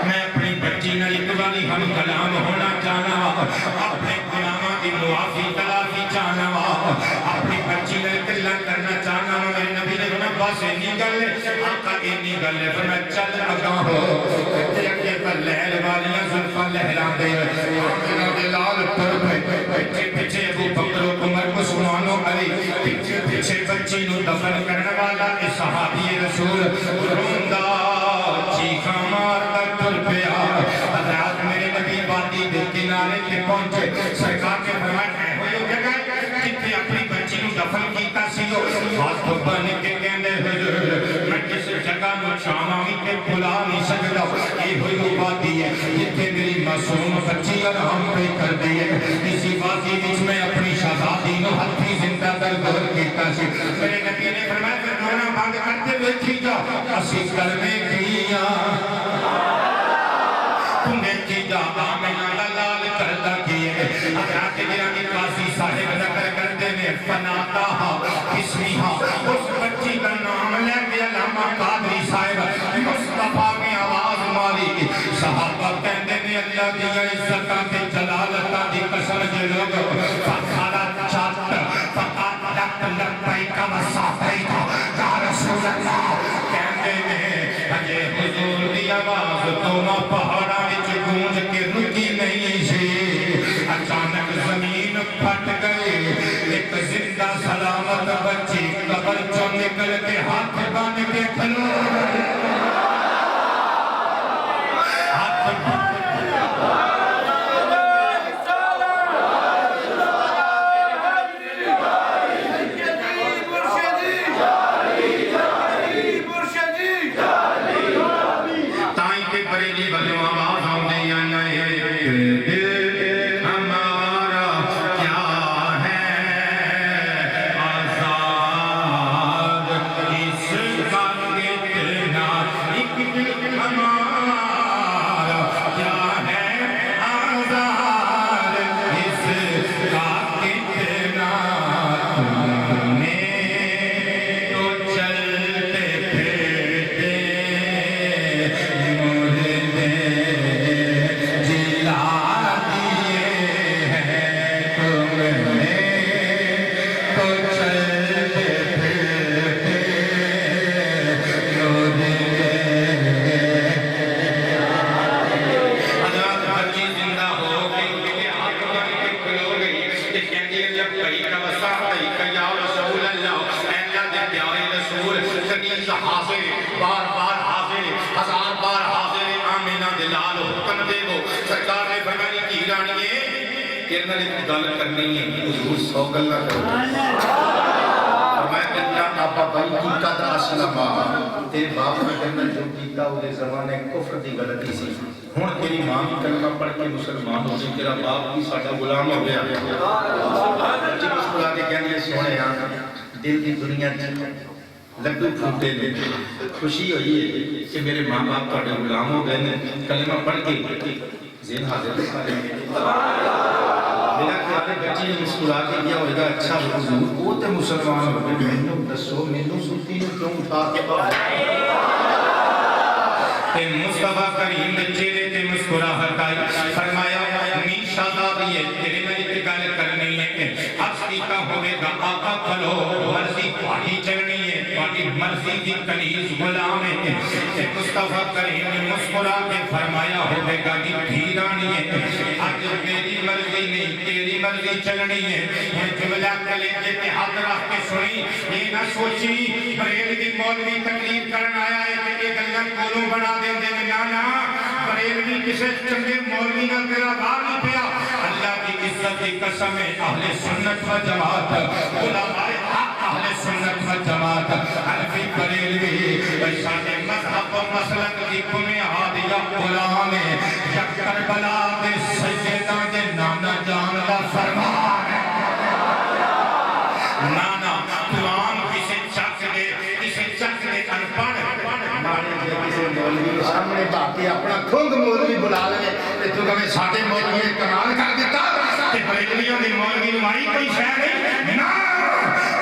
میں اپنی بچی نال ایک باری ہم کلام ہونا چاہنا اپنے غلاماں دی معافی تلافی چاہنا اپنی بچی نال گلاں کرنا چاہنا میرے نبی نے فرمایا بس اینی گل ہے آقا اینی گل ہے فرمایا چل اگاں ہو تے اگے پر لہر والیاں زلفاں لہراندے آمنہ دے لال تر پیچھے پیچھے ابو بکر و عمر عثمان و علی پیچھے پیچھے بچی نو دفن کرنے والا اے صحابی رسول روندا چیخاں ماردا تر پیا حضرات میرے نبی وادی دے کنارے تے پہنچے سرکار نے فرمایا اے ہوئی جگہ جتھے اپنی بچی نو دفن کیتا سی ہاتھ بن کے کہندے میں کس جگہ نو چھاواں تے بھلا نہیں سکدا اے ہوئی وادی ہے جتھے میری معصوم بچی آرام پہ کر دی ہے اسی وادی وچ میں اپنی شہزادی نو ہتھی زندہ درگور کیتا سی میرے نبی نے فرمایا کہ رونا بند کرتے ویکھی جا اسی کرنے کیاں تم دیکھی جا آمنہ دا لال کردا کیے حضرات گرامی قاضی صاحب ذکر کرتے نے فناتاہا اسمیہا اس بچی کا نام لے کے علامہ قادری صاحب مصطفیٰ میں آواز ماری صحابہ کہندے نے اللہ دی عزتاں تے جلالتاں دی قسم دے لوگ فخارا چاہت فقادت لبیک وصافیک یا رسول اللہ کہندے نے اجے حضور دی آواز دونوں پہاڑاں وچ گونج کے رکی نہیں سی اچانک زمین پھٹ گئی ایک زندہ سلامت بچی قبر چوں نکل کے ہاتھ بن کے کھلو ہاتھ گل کرنی ہے حضور سو گلا کرنی فرمایا کہ آپا بھائی کی قد اسلما تیرے باپ نے کہنا جو کیتا وہ زمانے کفر دی غلطی سی ہن تیری ماں بھی کلمہ پڑھ کے مسلمان ہو گئی تیرا باپ بھی ساڈا غلام ہو گیا جی مسکرا کے کہندے سونے دل دی دنیا لڈو پھوٹے نے خوشی ہوئی ہے کہ میرے ماں باپ تہاڈے غلام ہو گئے نے کلمہ پڑھ کے ذہن حاضر ہے سارے میرا خیال ہے بچی نے مسکرا کے کیا ہوئے گا اچھا حضور وہ تے مسلمان ہو گئے مینوں دسو مینوں سنتی نوں کیوں اٹھا کے باہر تے مصطفیٰ کریم دے چہرے تے مسکراہٹ آئی فرمایا نی شادابی ہے تیرے میں ایک گل کرنی ہے اصلی کا ہوئے گا آقا کھلو مرضی پاڑی چلنی ہے پاڑی مرضی دی کنیز غلام ہے تے مصطفیٰ کریم نے مسکرا کے فرمایا ہوئے گا کہ دھیرانی ہے آج میری مرضی نہیں تیری مرضی چلنی ہے یہ جملہ کلیجے تے ہاتھ رکھ کے سنی یہ نہ سوچی بریلوی مولوی تقریر کرن آیا ہے کہ یہ گلن کولوں بنا دے دے نانا بریلوی کسے چنگے مولوی نہ تیرا بار نہیں پیا اللہ کی عزت کی قسم ہے اہل سنت و جماعت علماء حق اہل سنت و جماعت حنفی بریلوی شان مذہب و مسلک کی بنیاد یا قرآن ہے یا کربلا دے سیدہ دے نانا جان دا فرمان ہے نانا قرآن کسے چک دے انپڑھ کسی مولوی کے سامنے باقی اپنا خود مولوی بلا لے تو کبھی ساٹھے مولوی نے کمال کر دیتا تے بریلویوں دی مولوی نمائی کوئی شہ نہیں نا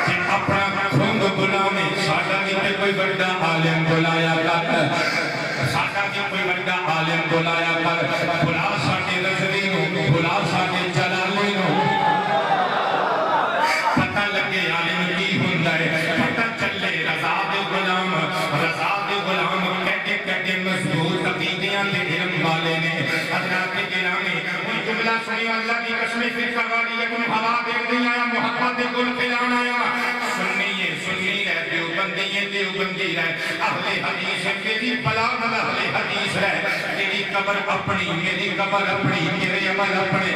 تے اپنا خود بلاوے ساڈا بھی تے کوئی بڑا عالم بلایا کر ساڈا بھی کوئی بڑا عالم بلایا کر بلا ساڈے رضوی نو بلا ساڈے جلالی نو پتہ لگے عالم کی ہوندا ہے پتہ چلے رضا دے غلام کہتے مضبوط عقیدیاں دے علم والے نے حضرات گرامی کوئی جملہ سنیو اللہ کی قسم فرقہ والی اپنے ہوا دے دی آیا محبت گل کھلان آیا سنی رہ دیوبندی رہ اہل حدیث میری بلا مل اہل حدیث رہ تیری قبر اپنی میری قبر اپنی میرے عمل اپنے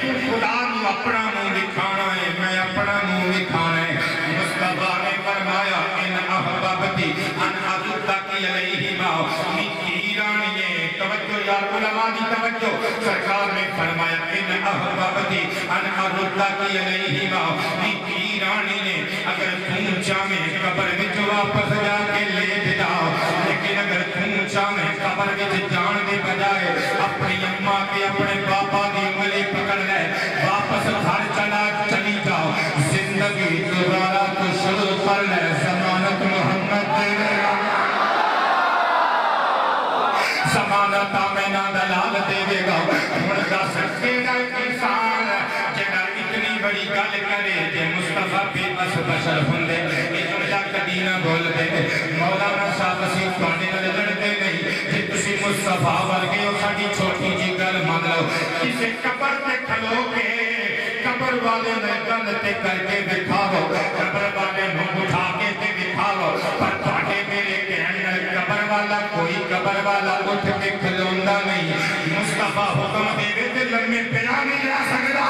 تو خدا نو اپنا منہ دکھانا ہے میں اپنا منہ دکھانا ہے مصطفیٰ نے فرمایا ان احبابتی ان عزتکی علیہما میرانی توجہ یا علماء دی توجہ سرکار نے فرمایا ان احبابتی ان عزتکی علیہما میرانی نے اگر تم چاہیں قبر وچ واپس جا کے لے جاؤ لیکن اگر تم چاہیں قبر وچ جان دے بجائے اپنی اماں کے اپنے باپا دی انگلی پکڑ لے واپس گھر چلی جاؤ زندگی دوبارہ تو شروع کر لے ضمانت محمد تیرے ضمانت آمینہ دلال دے گا ہن دس کیڑا انسان جڑا اتنی بڑی گل کرے تے مصطفیٰ بے بس بشر ہوندے یہ جملہ کدی نہ بول دے مولانا صاحب اسی تواڈے نال لڑدے نہیں جے تسی مصطفیٰ ورگے ہو ساڈی چھوٹی جی گل مان لو کسے قبر تے کھلو کے قبر والے نے گل تے کر کے دکھاؤ قبر والے نو اٹھا کے تے دکھاؤ پر تواڈے میرے کہن نال قبر والا کوئی قبر والا اٹھ کے کھلوندا نہیں مصطفیٰ حکم دے تے لمے پیا نہیں جا سکدا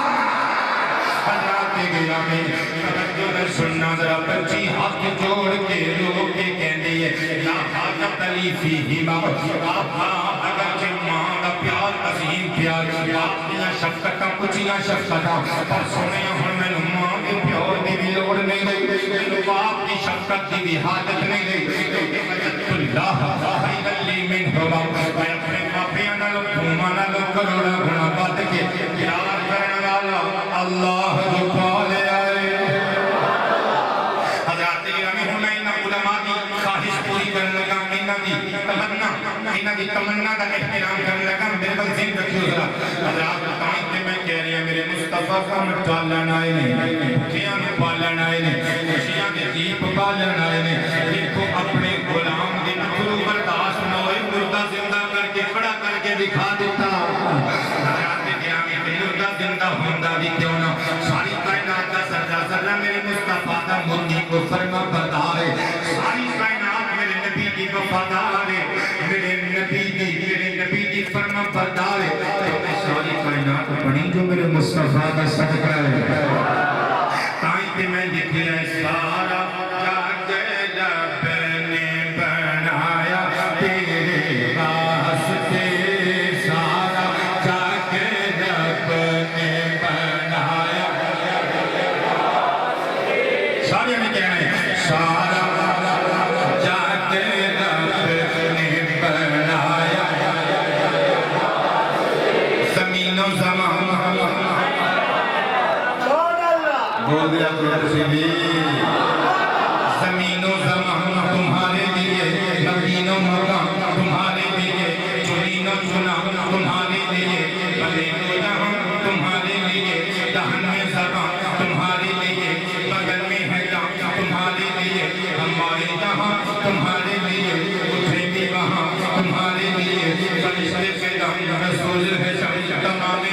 حضرات گرامی توجہ نال سننا ذرا بچی ہاتھ جوڑ کے رو کے کہندی ہے لا حاجت علی فیہما اگر ماں دا پیار عظیم پیار باپ دیاں شفقتاں کچیاں شفقتاں پر سونے ہن مینوں ماں دے پیار دی بھی لوڑ نہیں رہی باپ دی شفقت دی بھی حاجت نہیں رہی اللہ خیر لی منہما میں اپنے ماپیاں نال گھوما نال کروڑا گنا بد کے پیار کرن والا اللہ جو پالے آئے حضرات گرامی ہوں میں انہاں علماء دی خواہش پوری کرنے لگا انہاں دی تمنا دا احترام کرنے لگا میرے بل ذہن رکھیو ذرا حضرات تائیں تے میں کہہ رہی ہوں میرے مصطفیٰ کا پالن آئے نے بھوکیاں میں پالن آئے نے خوشیاں دے دیپ پالن آئے نے دیکھو اپنے غلام دے اترو برداشت نہ ہوئے مردہ زندہ کر کے کھڑا کر کے دکھا دیتا حضرات گرامی مردہ زندہ ہوندہ بھی کیوں نہ ساری کائنات کا سرجا سرجا میرے مصطفیٰ دا مدی کو فرما بردار ہے ساری کائنات میرے نبی کی وفادار ہے میرے نبی دی فرما بردار ہے ساری کائنات بنی جو میرے مصطفیٰ کا صدقہ ہے تائیں تے میں لکھے ہے سارا جاگ رب نے بنایا تیرے واسطے سارا جاگ رب نے بنایا سارے میں کہنا ہے سارا جاگ رب نے بنایا لیے زمین و زمان تمہارے لیے مکین و مکان تمہارے لیے چنین و چنا تمہارے لیے بلے و یہاں تمہارے لیے دہن میں زبان تمہارے لیے بغل میں ہے جان تمہارے لیے ہمارے یہاں تمہارے لیے اٹھے بھی وہاں تمہارے لیے فرشتے پیدا رسول ہے تمام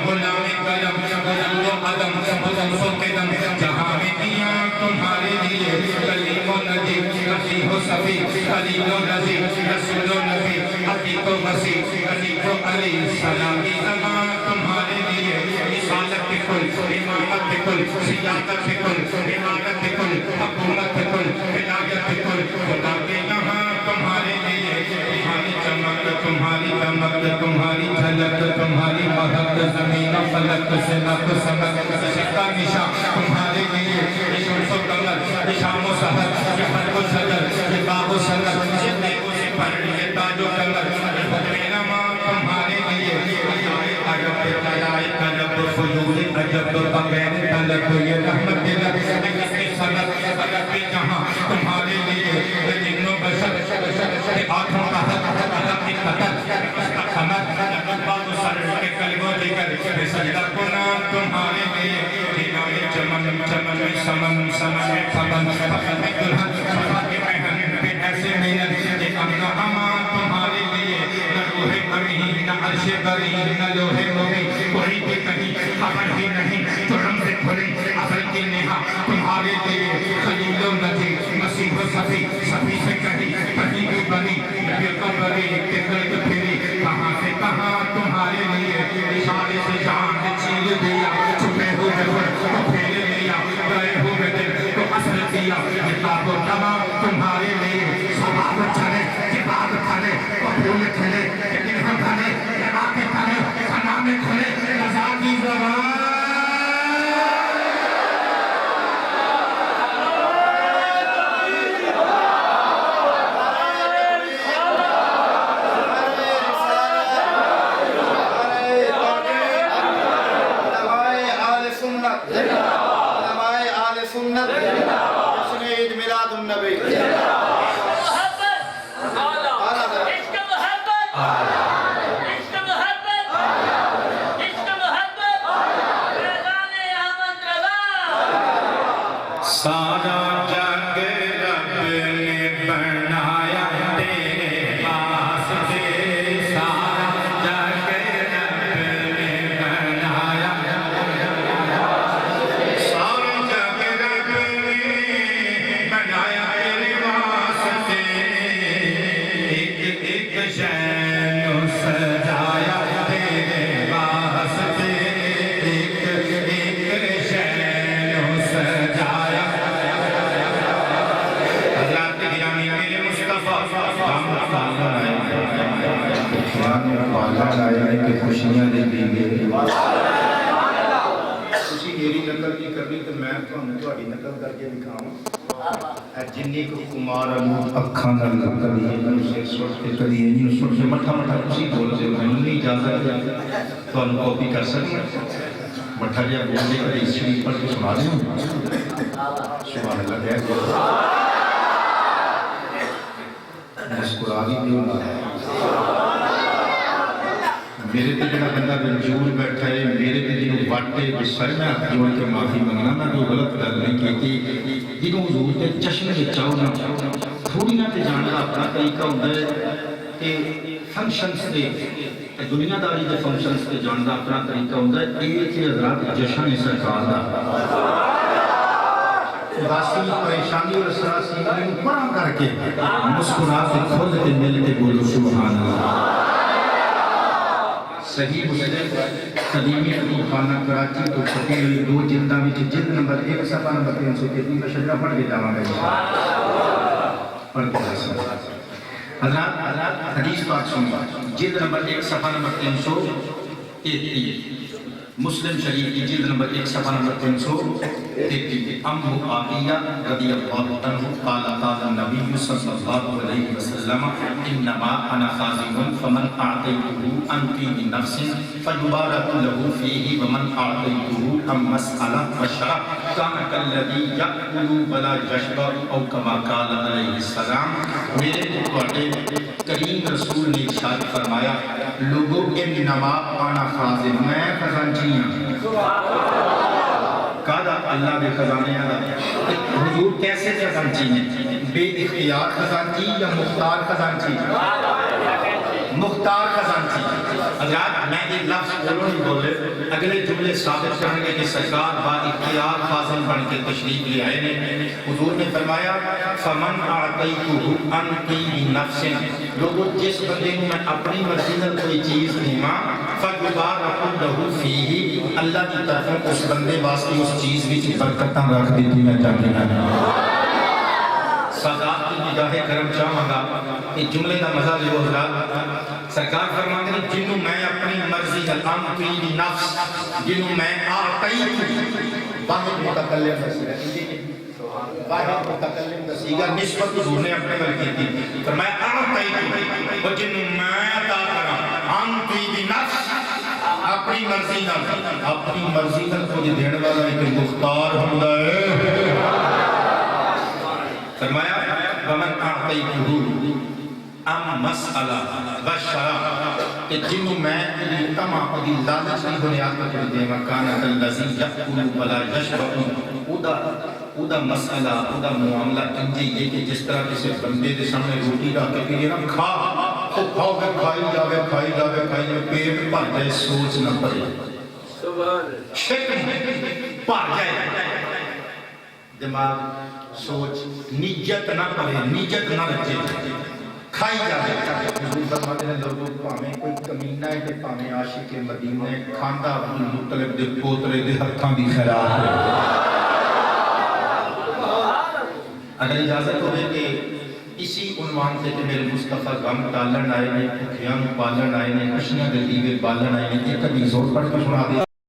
غلام قلم وجود و عدم حسن و قدم جہاں میں دیا تمہارے لیے کلیم و نجیب مسیح و صفی خلیل و نذیر رسول و نبی عتیق و مسیح علیف و علی سلامی زمان تمہارے لیے رسالت کل امامت کل سیادت کل امامت کل حکومت کل ولایت کل خدا کے یہاں تمہارے لیے تمہاری چمک تمہاری دمک تمہاری جھلک تمہاری مہک زمین و فلک سے نق سمک شکا نشان تمہارے لیے شمس و قمر شام و سحر یہ فرق و شجر یہ باغ و شجر یہ دیو سے پر یہ تاج و کمر یہ حکم نما تمہارے لیے عجب تلائے قلب فیول عجب بغیر طلب یہ رحمت لک جس کی صنعت فلک جہاں تمہارے لیے جن و بشر آنکھوں کا حق عدم کی قطر اس کا خمر نقبات و سر کے قلب و دیگر سجدہ کنان تمہارے لیے دینائی چمن چمن سمن سمن فمن فقط دلہن فقط مہن پھر ایسے محنت یہ امن امان تمہارے لیے نہ روح امین نہ عرش بری نہ لوح مبین کوئی بھی کہیں خبر ہی نہیں تو رمز کھلی اصل کی نہا تمہارے لیے خلیل و نذیر مسیح و صفی صفی سے کہیں کہیں بھی بنی نبی قبری کے قلب پھری کہاں سے کہاں تمہارے لیے اشارے سے جان چیل دیا چھپے ہوئے تو پھیر لیا گئے ہوئے دل تو اثر دیا کتاب و تمام تمہارے لیے سباب چلے کتاب کھلے تو پھول کھلے لیکن ہم کھلے آتے کھلے خنا میں کھلے رضا کی زبان سارا جگ رب نے بنایا تیرے واسطے سارا جگ رب نے بنایا سارا جگ رب نے بنایا تیرے واسطے ایک ایک شے سجایا تیرے واسطے ایک ایک شے سجایا کہ خوشیاں دے دیں خوشی میری نقل نہیں کرنی تو میں تھوڑی نقل کر کے دکھاؤں جنی کو کمار اکھاں نال کدی یہ سن کے کدی یہ سن کے مٹھا مٹھا خوشی بول دے نہیں اجازت تو کاپی کر سکتے مٹھا جہاں بول دے کدی شریف پڑھ کے سنا دیں سبحان اللہ ہے مسکرا بھی دیوں گا میرے تے جڑا بندہ رنجور بیٹھا ہے میرے تے جنوں واٹے گسر میں ہاتھ جوڑ کے معافی منگنا میں کوئی غلط گل نہیں کیتی جنوں حضور تے جشن وچ آؤ نا تھوڑی نہ تے جان دا اپنا طریقہ ہوندا ہے کہ فنکشنز دے دنیا داری دے فنکشنز تے جان دا اپنا طریقہ ہوندا ہے یہ کہ حضرات جشن ہے سرکار دا باسی پریشانی اور اسراسی کو پڑھا کر کے مسکرا کے کھول کے مل کے بولو سبحان اللہ صحیح مسلم قدیمی ابو خانہ کراچی تو چھپی ہوئی 2 جلداں وچ جلد نمبر 1 صفحہ نمبر 333 میں شجرہ پڑھ کے جاواں گا پڑھ کے حضرات حدیث پاک سنو جلد نمبر 1 صفحہ نمبر 333 مسلم شریف کی جلد نمبر 1 صفحہ نمبر 333 ام معاویہ رضی اللہ عنہ قال قال النبی صلی اللہ علیہ وسلم انما انا خازن فمن اعطیته عن طیب نفس فیبارک له فیہ ومن اعطیته عن مسألہ وشرع کان کالذی یأکل ولا یشبع او کما قال علیہ السلام. میرے تواڈے کریم رسول نے ارشاد فرمایا لوگوں انما انا خازن میں خزانچی ہوں. کہا اللہ کے خزانے حضور کیسے خزانچی ہیں؟ بے اختیار خزانچی یا مختار خزانچی؟ مختار خزانچی. حضرات میں ایک لفظ بولوں نہیں بولے اگلے جملے ثابت کریں گے کہ سرکار با اختیار خازن بن کے تشریف لے آئے نے. حضور نے فرمایا فمن اعطیتہ عن طیب نفس لوگوں جس بندے کو میں اپنی مرضی سے کوئی چیز دیواں فیبارک لہ فیہ اللہ کی طرف اس بندے واسطے اس چیز وچ برکتاں رکھ دیتی میں چاہتی ہوں. سادات کی نگاہ کرم چاہوں گا کہ جملے کا مزہ لو حضرات. سرکار فرماتے ہیں جنہوں میں اپنی مرضی عن طیب نفس جنہوں میں آتیت واحد متکلم واحد متکلم کا صیغہ نسبت حضور نے اپنے بل کی تھی. فرمایا آتیت وہ جنہوں میں عطا کراں عن طیب نفس اپنی مرضی نہ اپنی مرضی نہ کچھ دینے والا ایک مختار ہوندا ہے. فرمایا ومن اعطیتہ ام مسئلہ وشرع کہ جنہوں میں تمہ دی لالچ کی بنیاد پر دے مکانت اللذی یأکل ولا یشبع ادا مسئلہ ادا معاملہ انجی یہ کہ جس طرح کسی بندے دے سامنے روٹی رکھ کے یہ نہ کھا تو کھاؤ گے کھائی جاوے کھائی جاوے کھائی جاوے پیٹ بھر جائے سوچ نہ پڑے شکم بھر جائے دماغ سوچ نیت نہ پڑے نیت نہ رچے کھائی جائے. حضور فرماتے ہیں لوگوں پاویں کوئی کمینہ ہے کہ پاویں عاشق مدینہ کھاندا عبد المطلب دے پوترے دے ہتھاں دی خیرات ہے. اگر اجازت ہوئے کہ اسی عنوان سے کہ میرے مصطفیٰ غم ٹالن آئے نے بھکھیاں پالن آئے نے خوشیاں دے دیوے بالن آئے نے ایک حدیث اور پڑھ کے سنا دے.